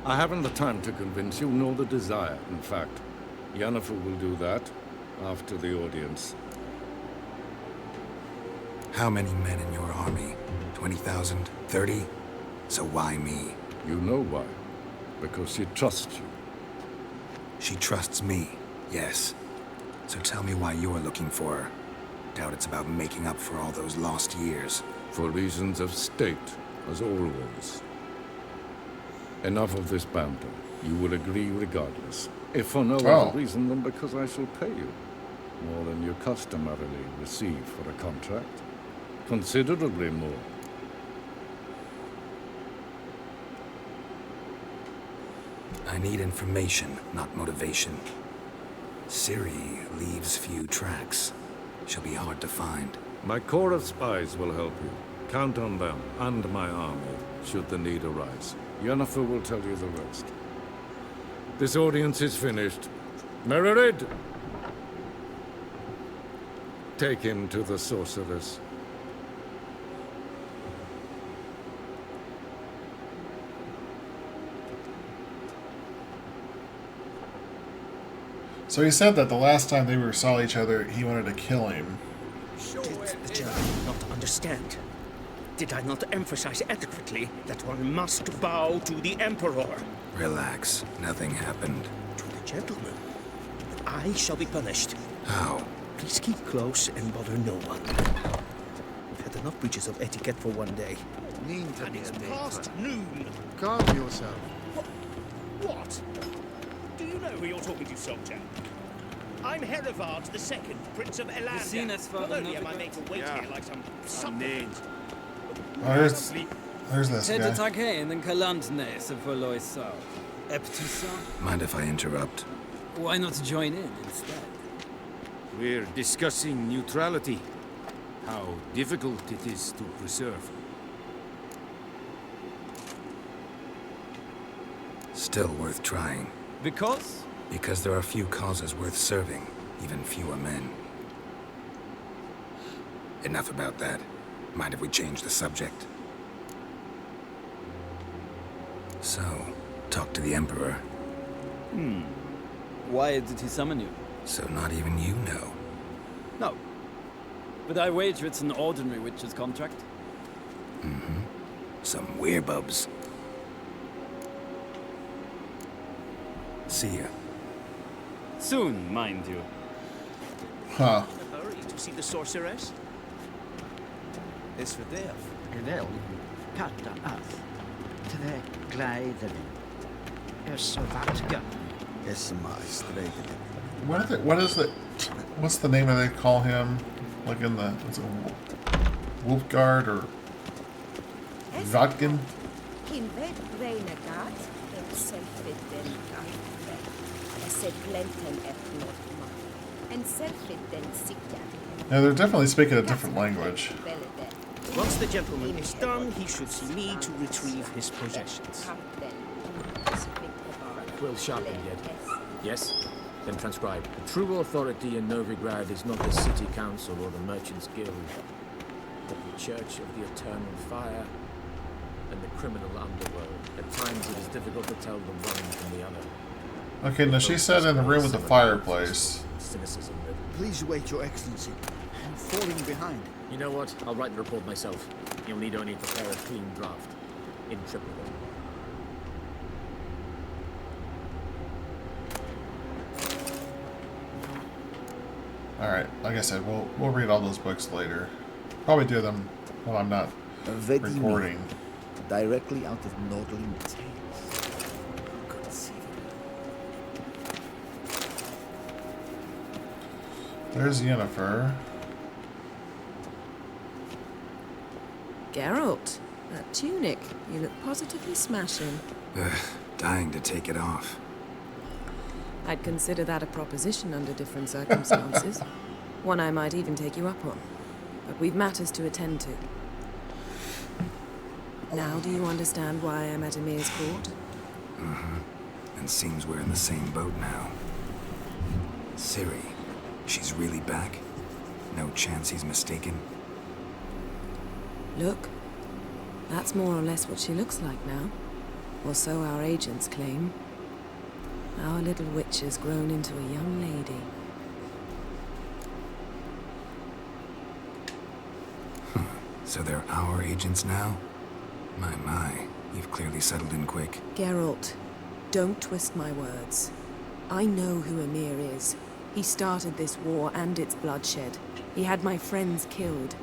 I haven't the time to convince you, nor the desire, in fact. Yennefer will do that after the audience. How many men in your army? 20,000? 30? So why me? You know why. Because she trusts you. She trusts me, yes. So tell me why you're looking for her. Doubt it's about making up for all those lost years. For reasons of state, as always. Enough of this banter. You will agree regardless. If for no other reason than because I shall pay you. More than you customarily receive for a contract. Considerably more. I need information, not motivation. Ciri leaves few tracks. She'll be hard to find. My corps of spies will help you. Count on them, and my army, should the need arise. Yennefer will tell you the rest. This audience is finished. Mererid! Take him to the sorceress. So he said that the last time they saw each other, he wanted to kill him. Did the gentleman not understand? Did I not emphasize adequately that one must bow to the Emperor? Relax. Nothing happened. To the gentleman. I shall be punished. How? Please keep close and bother no one. We've had enough breaches of etiquette for one day. And it's past noon. Calm yourself. What? Do you know who you're talking to, soldier? I'm Herivard II, Prince of Elander. Not only am I made to wait here like some supplement. Oh, there's this guy. Mind if I interrupt? Why not join in instead? We're discussing neutrality. How difficult it is to preserve. Still worth trying. Because? Because there are few causes worth serving, even fewer men. Enough about that. Mind if we change the subject? So, talk to the Emperor. Why did he summon you? So not even you know. No. But I wager it's an ordinary witch's contract. Mm-hmm. Some werebubs. See ya. Soon, mind you. Huh. In a hurry to see the sorceress? Is for death. Wel, katta af. Tre gleideren. Så vatka. What's the name that they call him? Like in the Wolfguard or Vatkin? Yeah, they're definitely speaking a different language. Once the gentleman is done, he should see me to retrieve his possessions. Quill sharpened yet? Yes? Then transcribe. The true authority in Novigrad is not the city council or the merchants' guild, but the Church of the Eternal Fire and the criminal underworld. At times it is difficult to tell the one from the other. Okay, now she said in the room with the fireplace. Cynicism. Please wait, Your Excellency. I'm falling behind. You know what? I'll write the report myself. You'll need only prepare a clean draft. In triplicate. Alright, like I said, we'll read all those books later. Probably do them when I'm not recording. Directly out of Nordling Tales. There's Yennefer. Geralt, that tunic. You look positively smashing. Dying to take it off. I'd consider that a proposition under different circumstances. One I might even take you up on. But we've matters to attend to. Now do you understand why I'm at Emir's court? Mm-hmm. And seems we're in the same boat now. Ciri, she's really back? No chance he's mistaken? Look, that's more or less what she looks like now. Or so our agents claim. Our little witch has grown into a young lady. So they're our agents now? My, you've clearly settled in quick. Geralt, don't twist my words. I know who Emir is. He started this war and its bloodshed. He had my friends killed.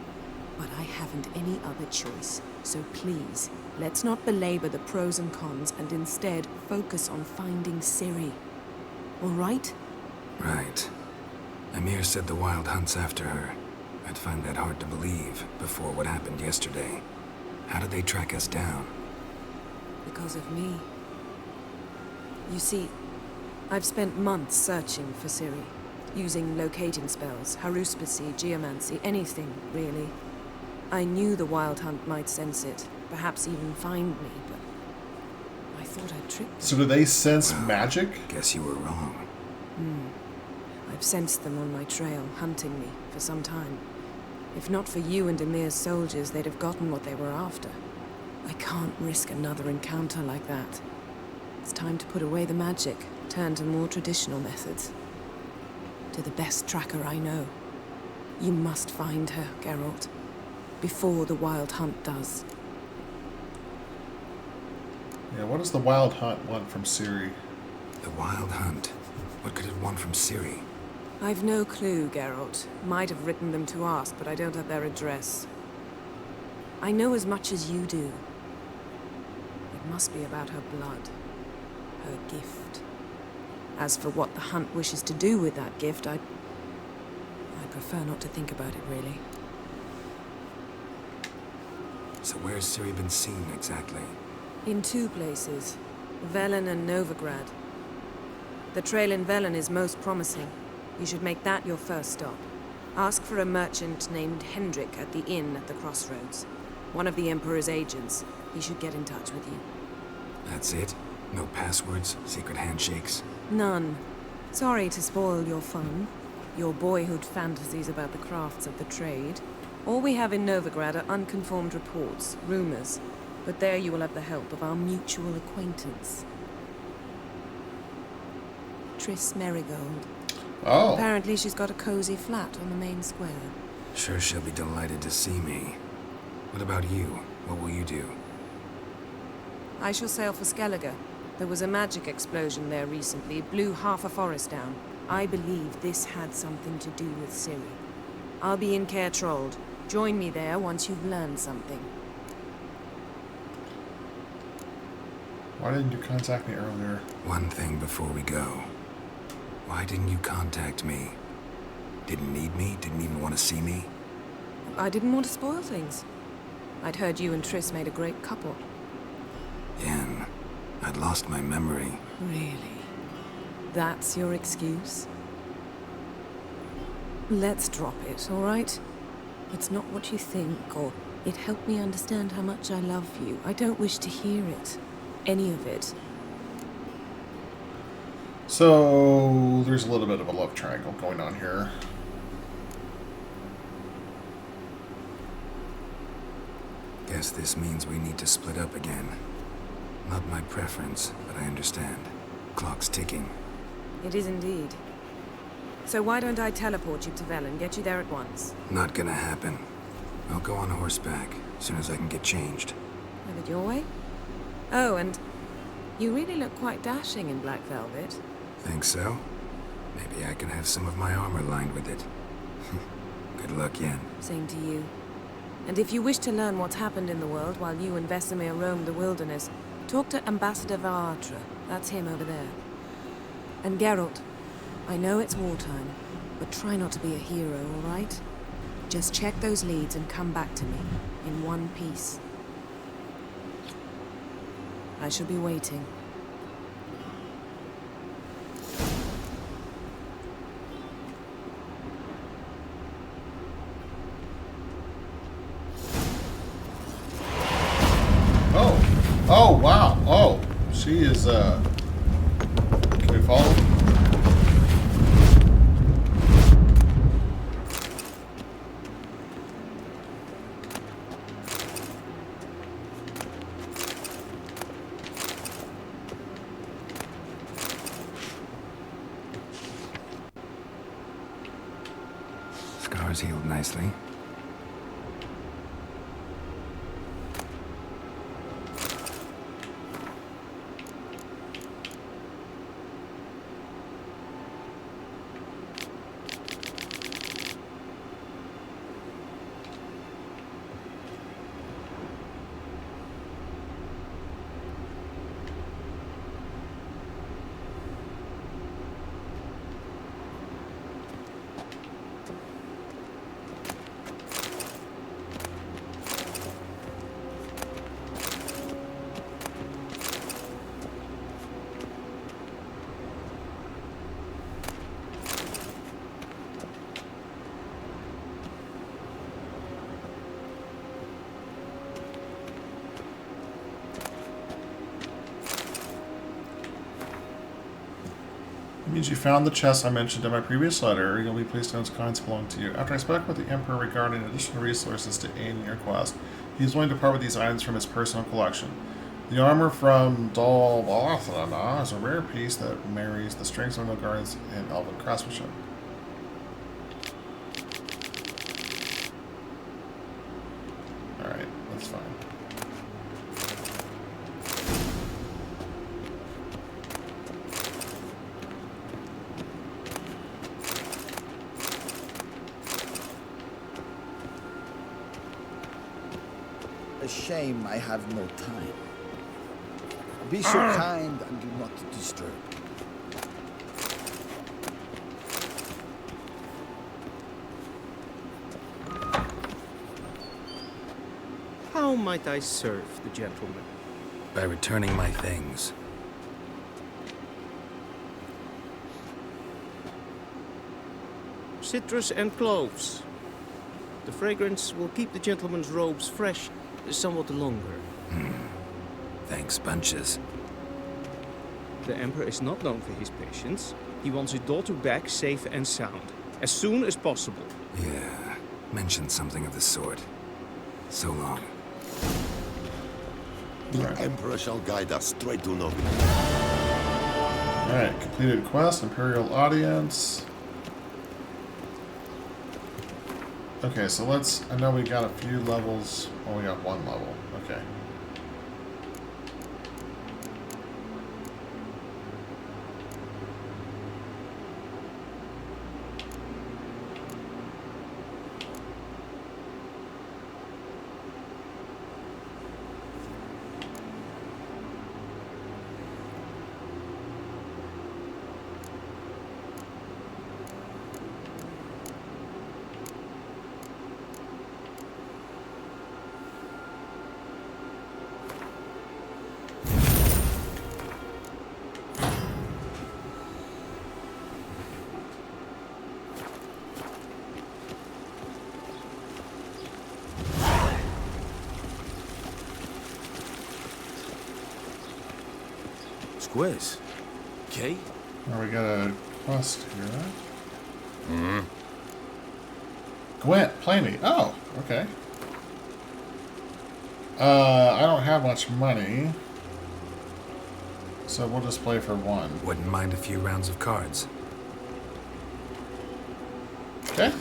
But I haven't any other choice. So please, let's not belabor the pros and cons and instead focus on finding Ciri. All right? Right. Emir said the Wild Hunt's after her. I'd find that hard to believe before what happened yesterday. How did they track us down? Because of me. You see, I've spent months searching for Ciri. Using locating spells, haruspicy, geomancy, anything, really. I knew the Wild Hunt might sense it, perhaps even find me, but I thought I'd tricked them. So do they sense magic? Guess you were wrong. I've sensed them on my trail, hunting me, for some time. If not for you and Emir's soldiers, they'd have gotten what they were after. I can't risk another encounter like that. It's time to put away the magic, turn to more traditional methods. To the best tracker I know. You must find her, Geralt. Before the Wild Hunt does. Yeah, what does the Wild Hunt want from Ciri? The Wild Hunt? What could it want from Ciri? I've no clue, Geralt. Might have written them to ask, but I don't have their address. I know as much as you do. It must be about her blood. Her gift. As for what the Hunt wishes to do with that gift, I prefer not to think about it, really. So where's Ciri been seen, exactly? In two places. Velen and Novigrad. The trail in Velen is most promising. You should make that your first stop. Ask for a merchant named Hendrik at the inn at the crossroads. One of the Emperor's agents. He should get in touch with you. That's it? No passwords, secret handshakes? None. Sorry to spoil your fun. Your boyhood fantasies about the crafts of the trade. All we have in Novigrad are unconfirmed reports, rumors. But there you will have the help of our mutual acquaintance. Triss Merigold. Oh. Apparently she's got a cozy flat on the main square. Sure she'll be delighted to see me. What about you? What will you do? I shall sail for Skellige. There was a magic explosion there recently. It blew half a forest down. I believe this had something to do with Ciri. I'll be in Caer Trold. Join me there once you've learned something. Why didn't you contact me earlier? One thing before we go. Why didn't you contact me? Didn't need me? Didn't even want to see me? I didn't want to spoil things. I'd heard you and Triss made a great couple. Yen, I'd lost my memory. Really? That's your excuse? Let's drop it, all right? It's not what you think, or it helped me understand how much I love you. I don't wish to hear it. Any of it. So, there's a little bit of a love triangle going on here. Guess this means we need to split up again. Not my preference, but I understand. Clock's ticking. It is indeed. So why don't I teleport you to Velen, get you there at once? Not gonna happen. I'll go on horseback, as soon as I can get changed. Have it your way? Oh, and you really look quite dashing in black velvet. Think so? Maybe I can have some of my armor lined with it. Good luck, Yen. Same to you. And if you wish to learn what's happened in the world while you and Vesemir roamed the wilderness, talk to Ambassador Varatra. That's him over there. And Geralt, I know it's wartime, but try not to be a hero, all right? Just check those leads and come back to me, in one piece. I shall be waiting. Oh, wow. Oh, she is, can we follow? Scars healed nicely. It means you found the chest I mentioned in my previous letter. You'll be pleased to know its coins belong to you. After I spoke with the Emperor regarding additional resources to aid in your quest, he is willing to part with these items from his personal collection. The armor from Dol Valathana is a rare piece that marries the strengths of Nilfgaard's and elven craftsmanship. Alright, that's fine. A shame I have no time. Be so kind and do not disturb. How might I serve the gentleman? By returning my things. Citrus and cloves. The fragrance will keep the gentleman's robes fresh somewhat longer. Thanks, bunches. The Emperor is not known for his patience. He wants his daughter back safe and sound, as soon as possible. Yeah, mentioned something of the sort. So long. The Emperor shall guide us straight to Novi. Alright, completed quest, Imperial Audience. Okay, so let's... I know we got a few levels. Oh, we got one level. Okay. Squiz. Okay. Now we got a quest here. Gwent, play me. Oh, okay. I don't have much money, so we'll just play for one. Wouldn't mind a few rounds of cards. Okay.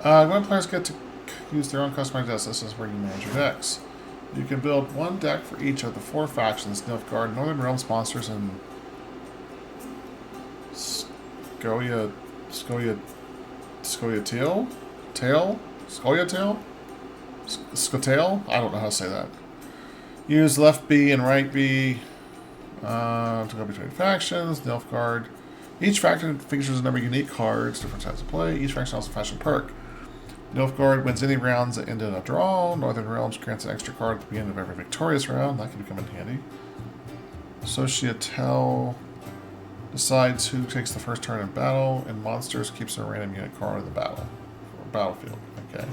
Gwent players get to use their own customized decks. This is where you manage your decks. You can build one deck for each of the 4 factions: Nilfgaard, Northern Realms monsters, and Skoya Skotail? I don't know how to say that. Use left B and right B to go between factions. Nilfgaard. Each faction features a number of unique cards, different types of play. Each faction also has a faction perk. Nilfgaard wins any rounds that end in a draw. Northern Realms grants an extra card at the beginning of every victorious round. That can come in handy. Societal decides who takes the first turn in battle, and Monsters keeps a random unit card in the battlefield. Okay.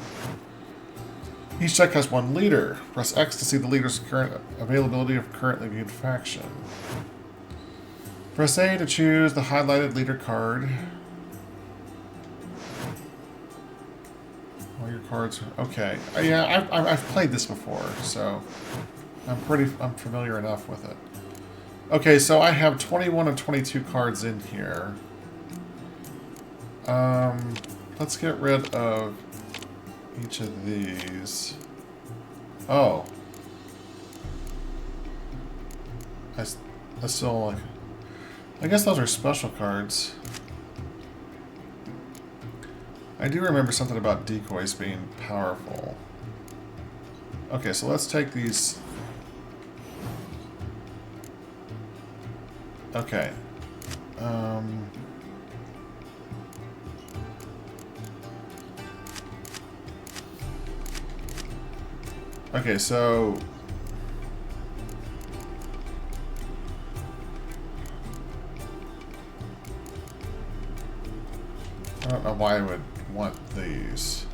Each deck has one leader. Press X to see the leader's current availability of currently viewed faction. Press A to choose the highlighted leader card. All your cards. Okay. Yeah, I've played this before, so I'm familiar enough with it. Okay, so I have 21 and 22 cards in here. Let's get rid of each of these. Oh. I still like... I guess those are special cards. I do remember something about decoys being powerful. Okay, so let's take these... Okay. Okay, so... I don't know why I would want these.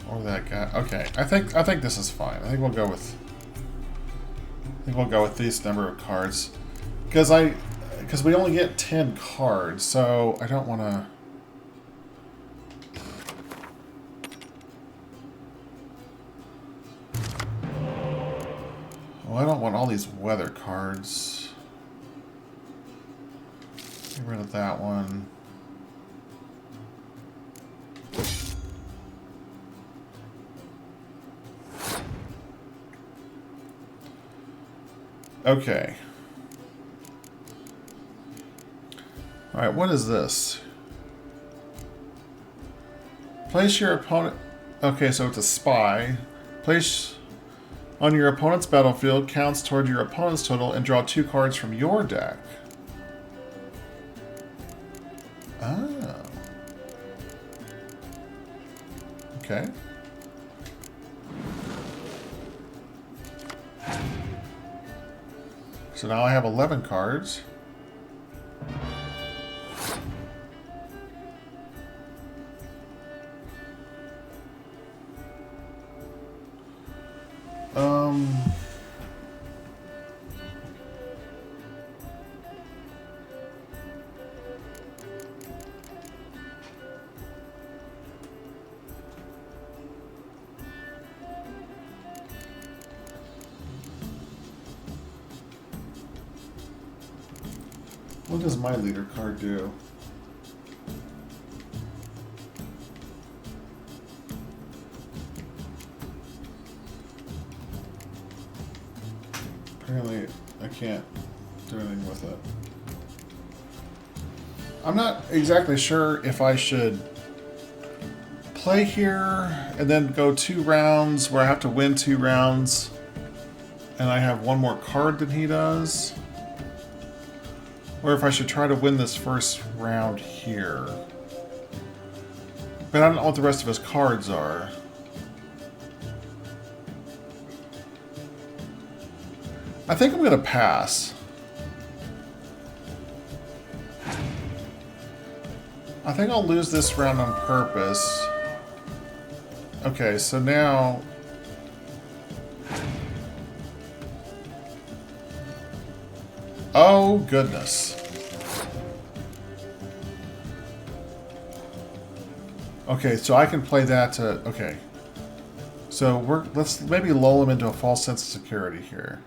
Or that guy. Okay, I think this is fine. I think we'll go with these number of cards, because we only get 10 cards, so I don't want to. Well, I don't want all these weather cards. Get rid of that one. Okay. Alright, what is this? Place your opponent... Okay, so it's a spy. Place on your opponent's battlefield, counts toward your opponent's total, and draw 2 cards from your deck. Okay. So now I have 11 cards. What does my leader card do? Apparently, I can't do anything with it. I'm not exactly sure if I should play here and then go 2 rounds where I have to win 2 rounds and I have 1 more card than he does. Or if I should try to win this first round here. But I don't know what the rest of his cards are. I think I'm going to pass. I think I'll lose this round on purpose. Okay, so now... Oh, goodness. Okay, so I can play that to... Okay. So let's maybe lull him into a false sense of security here.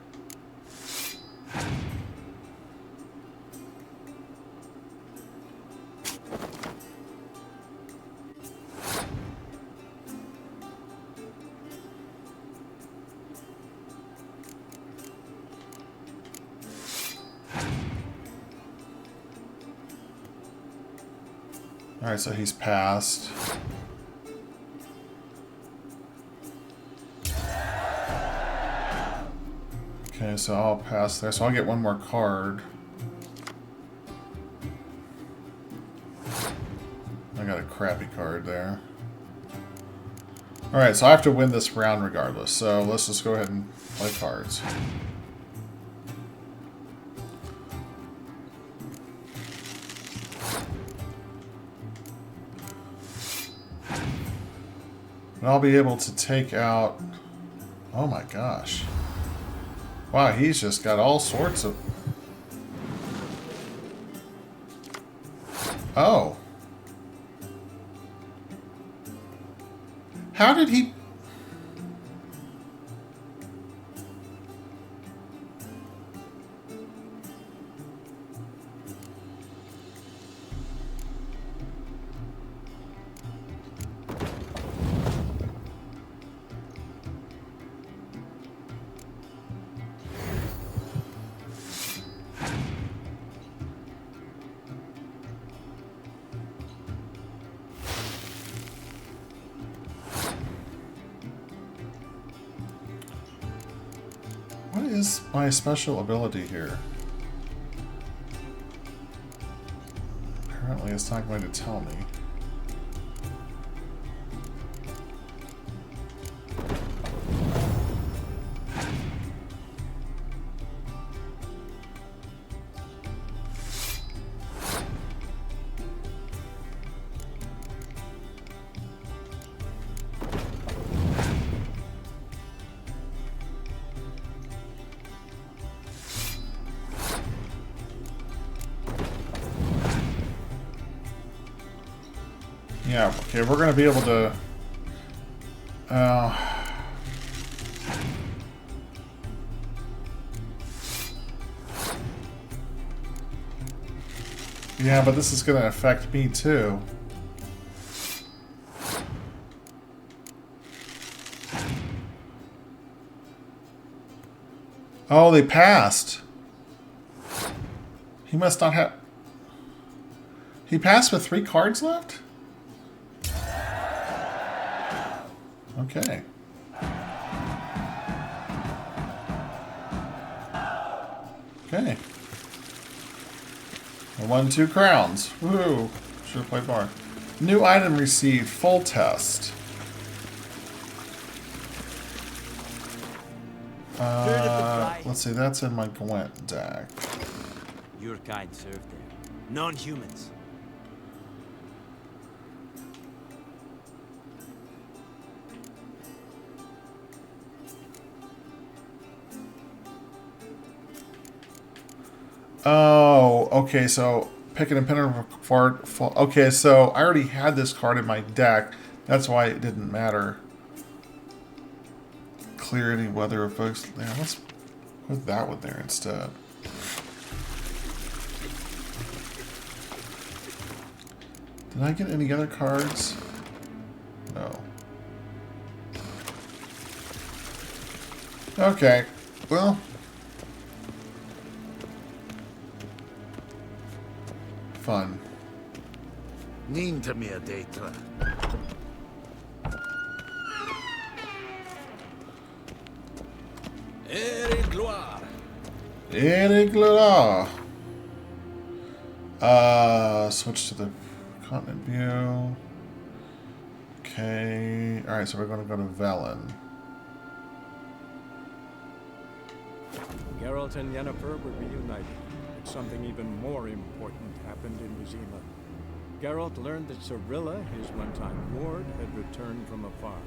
Alright, so he's passed. Okay, so I'll pass there. So I'll get 1 more card. I got a crappy card there. Alright, so I have to win this round regardless. So let's just go ahead and play cards. And I'll be able to take out... Oh my gosh. Wow, he's just got all sorts of... Oh. How did he... What is my special ability here? Apparently it's not going to tell me. Yeah, okay, we're going to be able to... Yeah, but this is going to affect me too. Oh, they passed. He must not have... He passed with 3 cards left? Okay. Okay. I won 2 crowns. Woohoo! Should have played more. New item received. Full test. Let's see, that's in my Gwent deck. Your kind served there. Non-humans. Oh, okay, so picking a pen for okay, so I already had this card in my deck. That's why it didn't matter. Clear any weather effects. Yeah, let's put that one there instead. Did I get any other cards? No. Okay, well. Fun. Niente mia detra. Eric Gloire. Eric Gloire. Switch to the continent view. Okay. Alright, so we're going to go to Velen. Geralt and Yennefer were reunited, but something even more important happened in Vizima. Geralt learned that Cirilla, his one-time ward, had returned from afar,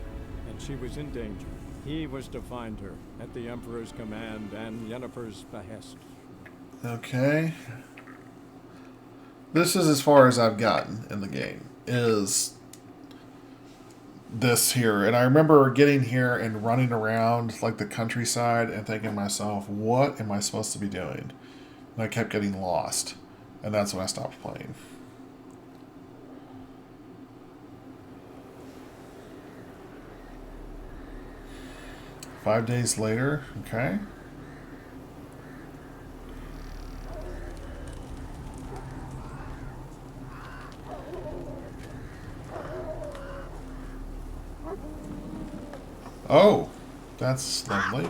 and she was in danger. He was to find her, at the Emperor's command and Yennefer's behest. Okay. This is as far as I've gotten in the game, is this here. And I remember getting here and running around like the countryside and thinking to myself, what am I supposed to be doing? And I kept getting lost. And that's when I stopped playing. Five days later, okay. Oh, that's lovely.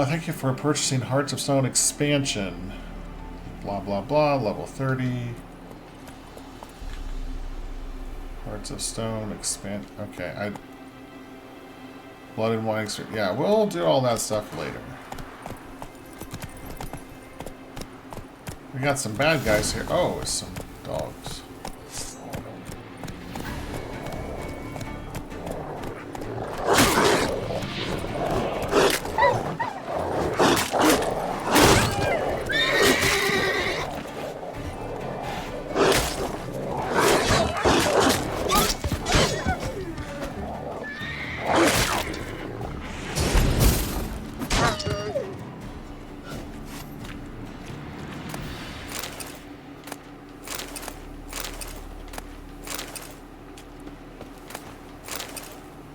Thank you for purchasing Hearts of Stone expansion. Blah, blah, blah. Level 30. Hearts of Stone expand. Okay, Blood and Wine. Yeah, we'll do all that stuff later. We got some bad guys here. Oh, it's some dogs.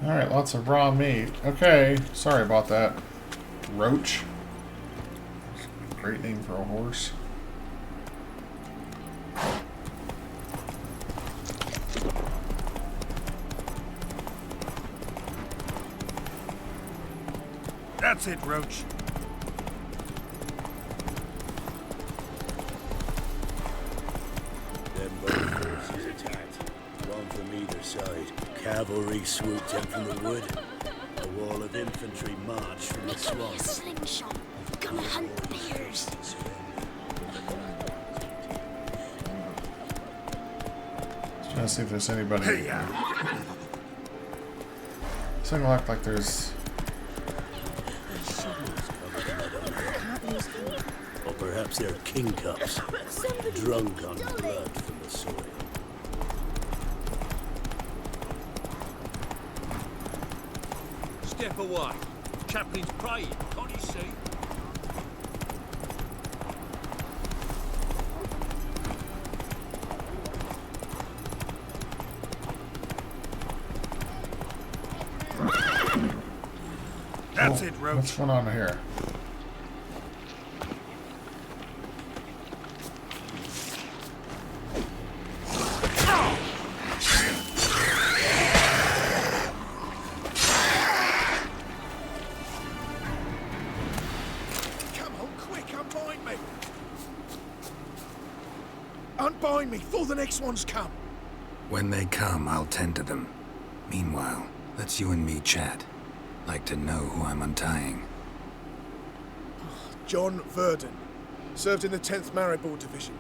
Alright, lots of raw meat. Okay, sorry about that. Roach. Great name for a horse. That's it, Roach. Them both forces attacked. One from either side. Cavalry swooped in from the wood. A wall of infantry marched from the swamp. A slingshot. Gonna hunt bears. Just trying to see if there's anybody. Doesn't look like there's. Or perhaps they're king cups, drunk on blood from the soil. Step away. Chaplain's praying, can't you see? That's it, Roach. What's going on here? unbind me before the next ones come. When they come, I'll tend to them. Meanwhile, let's you and me chat. Like to know who I'm untying. John Verdon. Served in the 10th Maribor Division.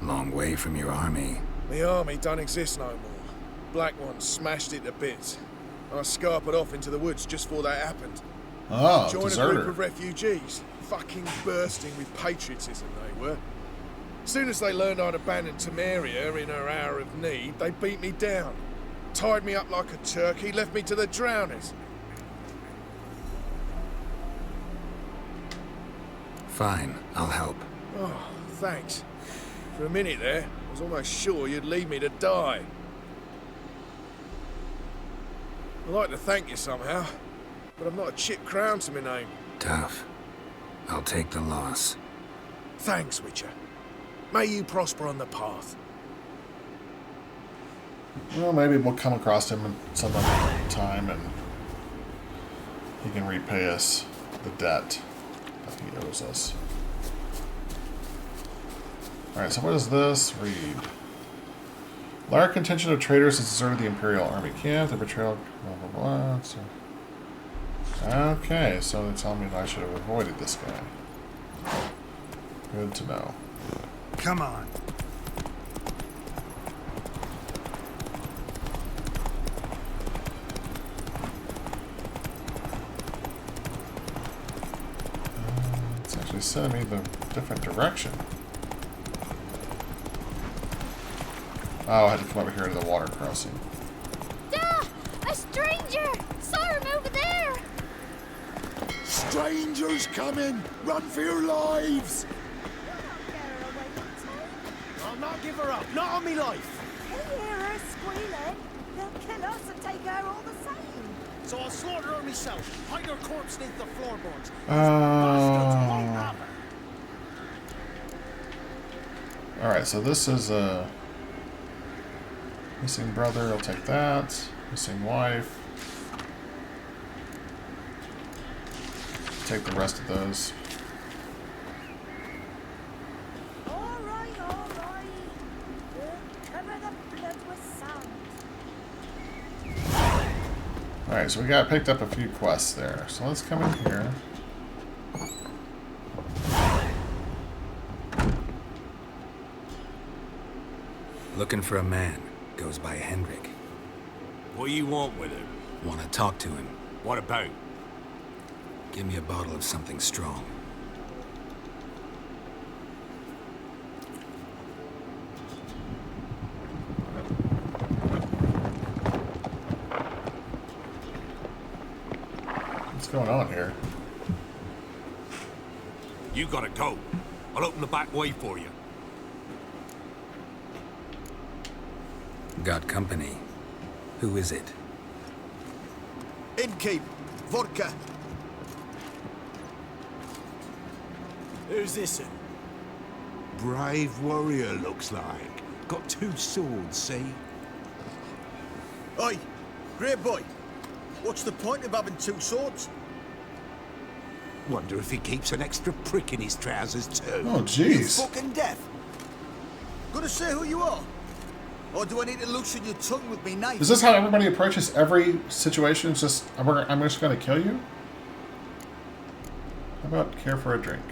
Long way from your army. The army don't exist no more. Black Ones smashed it to bits. I scarpered off into the woods just before that happened. Oh, Joined deserter. a group of refugees. Fucking bursting with patriotism they were. As soon as they learned I'd abandoned Temeria in her hour of need, they beat me down. Tied me up like a turkey, left me to the drowners. Fine, I'll help. Oh, thanks. For a minute there, I was almost sure you'd leave me to die. I'd like to thank you somehow, but I've not a chip crown to my name. Tough. I'll take the loss. Thanks, Witcher. May you prosper on the path. Well, maybe we'll come across him at some other time and he can repay us the debt that he owes us. Alright, so what is this? Read. Large contingent of traitors has deserted the Imperial Army camp. The betrayal, blah, blah, blah. So, okay, so they're telling me that I should have avoided this guy. Good to know. Come on. It's actually sending me the different direction. Oh, I had to come over here to the water crossing. Ah! A stranger! Saw him over there! Strangers coming! Run for your lives! I'll not give her up. Not on me life. They hear her squealing. They'll kill us and take her all the same. So I'll slaughter her myself. Hide her corpse beneath the floorboards. Alright, so this is a missing brother. I'll take that. Missing wife. Take the rest of those. All right. We'll cover the blood with sand. Alright, so we got picked up a few quests there. So let's come in here. Looking for a man. Goes by Hendrik. What do you want with him? Want to talk to him. What about? Give me a bottle of something strong. What's going on here? You gotta go. I'll open the back way for you. Got company. Who is it? Innkeep. Vodka. Who's this? Brave warrior, looks like. Got 2 swords, see? Oi, great boy. What's the point of having 2 swords? Wonder if he keeps an extra prick in his trousers too. Oh, jeez. You fucking deaf. Gonna say who you are? Or do I need to loosen your tongue with me knife? Is this how everybody approaches every situation? It's just, I'm just going to kill you? How about care for a drink?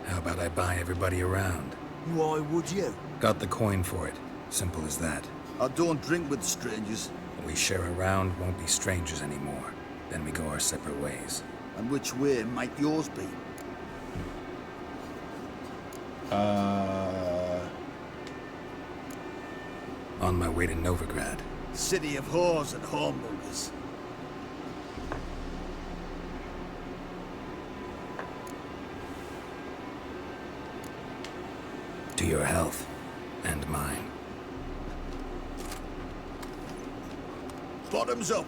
How about I buy everybody around? Why would you? Got the coin for it. Simple as that. I don't drink with strangers. We share a round, won't be strangers anymore. Then we go our separate ways. And which way might yours be? On my way to Novigrad. City of whores and whoremongers. To your health. And mine. Bottoms up.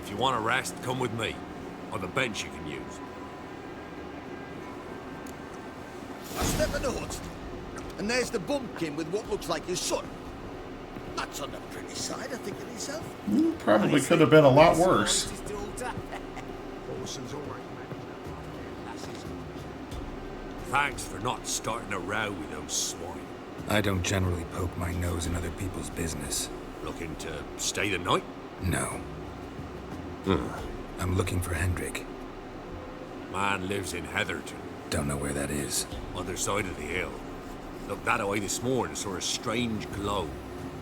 If you want a rest, come with me. On the bench you can use. I step in the hut, and there's the bumpkin with what looks like your son. That's on the pretty side, I think of himself. Probably could have been a lot worse. Coulson's already managed lasses. Thanks for not starting a row with those swine. I don't generally poke my nose in other people's business. Looking to stay the night? No. I'm looking for Hendrik. Man lives in Heatherton. Don't know where that is. Other side of the hill. Looked that away this morning, saw a strange glow.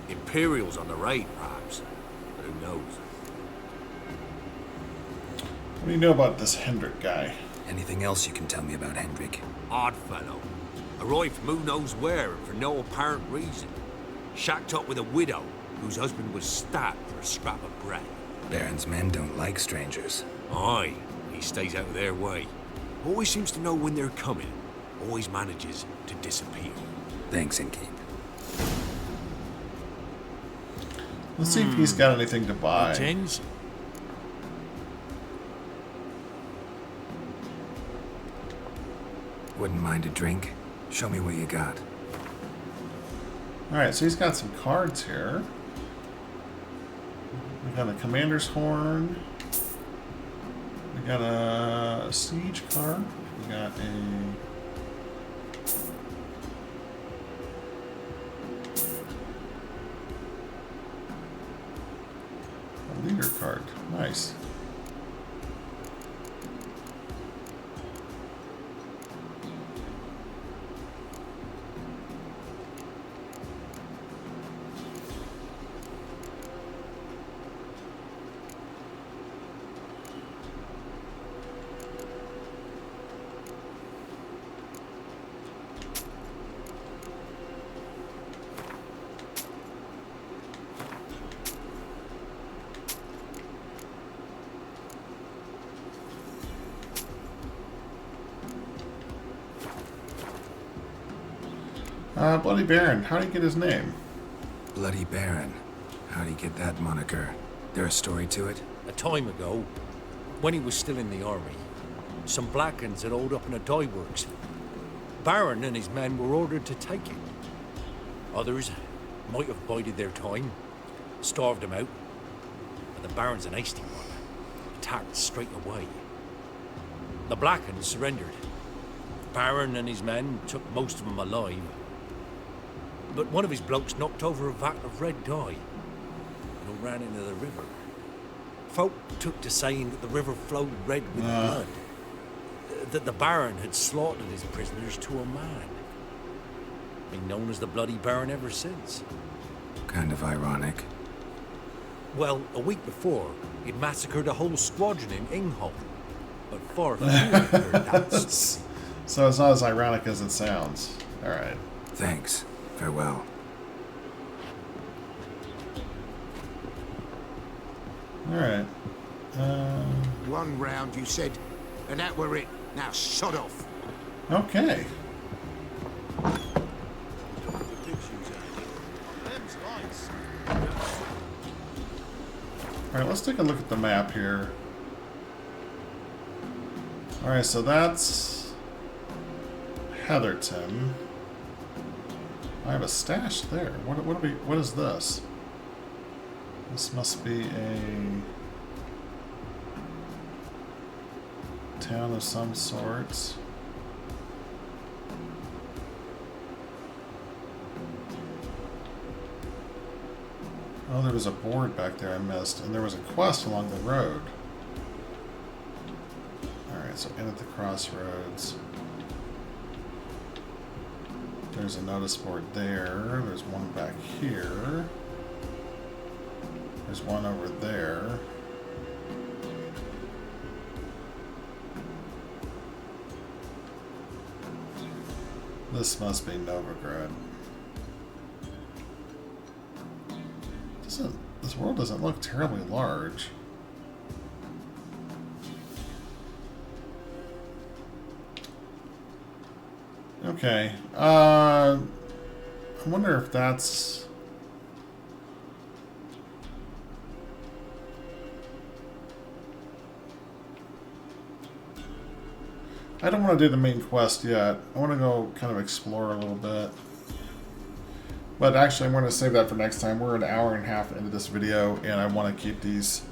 Imperials on the raid, perhaps. But who knows? What do you know about this Hendrik guy? Anything else you can tell me about Hendrik? Odd fellow. Arrived from who knows where and for no apparent reason. Shacked up with a widow whose husband was stabbed for a scrap of bread. Baron's men don't like strangers. Aye, he stays out of their way. Always seems to know when they're coming. Always manages to disappear. Thanks, Innkeep. Let's see if he's got anything to buy. Tens? Wouldn't mind a drink. Show me what you got. Alright, so he's got some cards here. We got a Commander's Horn. We got a Siege card. We got a Leader card. Nice. Bloody Baron. How do you get his name? Bloody Baron. How'd he get that moniker? There a story to it? A time ago, when he was still in the army, some Blackens had holed up in a dye works. Baron and his men were ordered to take it. Others might have bided their time, starved him out. But the Baron's an hasty one. Attacked straight away. The Blackens surrendered. Baron and his men took most of them alive. But one of his blokes knocked over a vat of red dye and all ran into the river. Folk took to saying that the river flowed red with blood. That the Baron had slaughtered his prisoners to a man. Been known as the Bloody Baron ever since. Kind of ironic. Well, a week before, he'd massacred a whole squadron in Ingholm. But far fewer heard that. So it's not as ironic as it sounds. Alright. Thanks. Farewell. Alright. One round, you said, and that were it. Now shut off. Okay. Alright, let's take a look at the map here. Alright, so that's Heatherton. I have a stash there. What is this? This must be a town of some sorts. Oh, there was a board back there I missed, and there was a quest along the road. Alright, so in at the crossroads. There's a notice board there. There's one back here. There's one over there. This must be Novigrad. This world doesn't look terribly large. Okay. I wonder if that's... I don't want to do the main quest yet. I want to go kind of explore a little bit. But actually, I'm going to save that for next time. We're an hour and a half into this video, and I want to keep these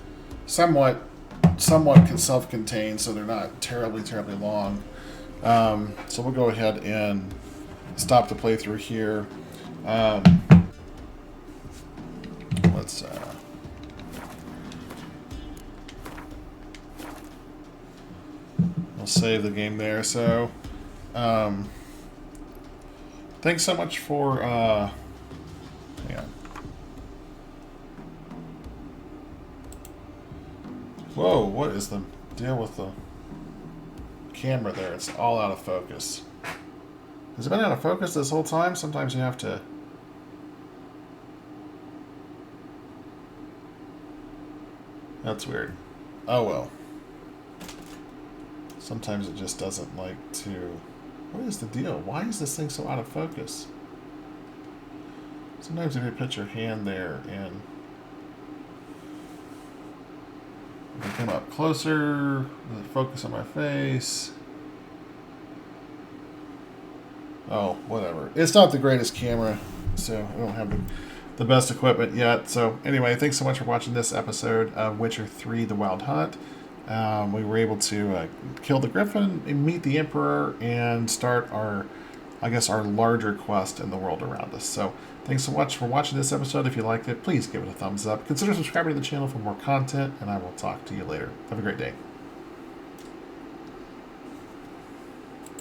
somewhat somewhat self-contained, so they're not terribly long. So we'll go ahead and stop the playthrough here. Let's we'll save the game there. So thanks so much for hang on. Whoa, what is the deal with the camera there? It's all out of focus. Has it been out of focus this whole time? Sometimes you have to... That's weird. Oh well. Sometimes it just doesn't like to... What is the deal? Why is this thing so out of focus? Sometimes if you put your hand there and... If I come up closer, focus on my face. Oh, whatever. It's not the greatest camera, so I don't have the best equipment yet. So anyway, thanks so much for watching this episode of Witcher 3: The Wild Hunt. We were able to kill the Gryphon, and meet the Emperor, and start our larger quest in the world around us. So thanks so much for watching this episode. If you liked it, please give it a thumbs up. Consider subscribing to the channel for more content, and I will talk to you later. Have a great day.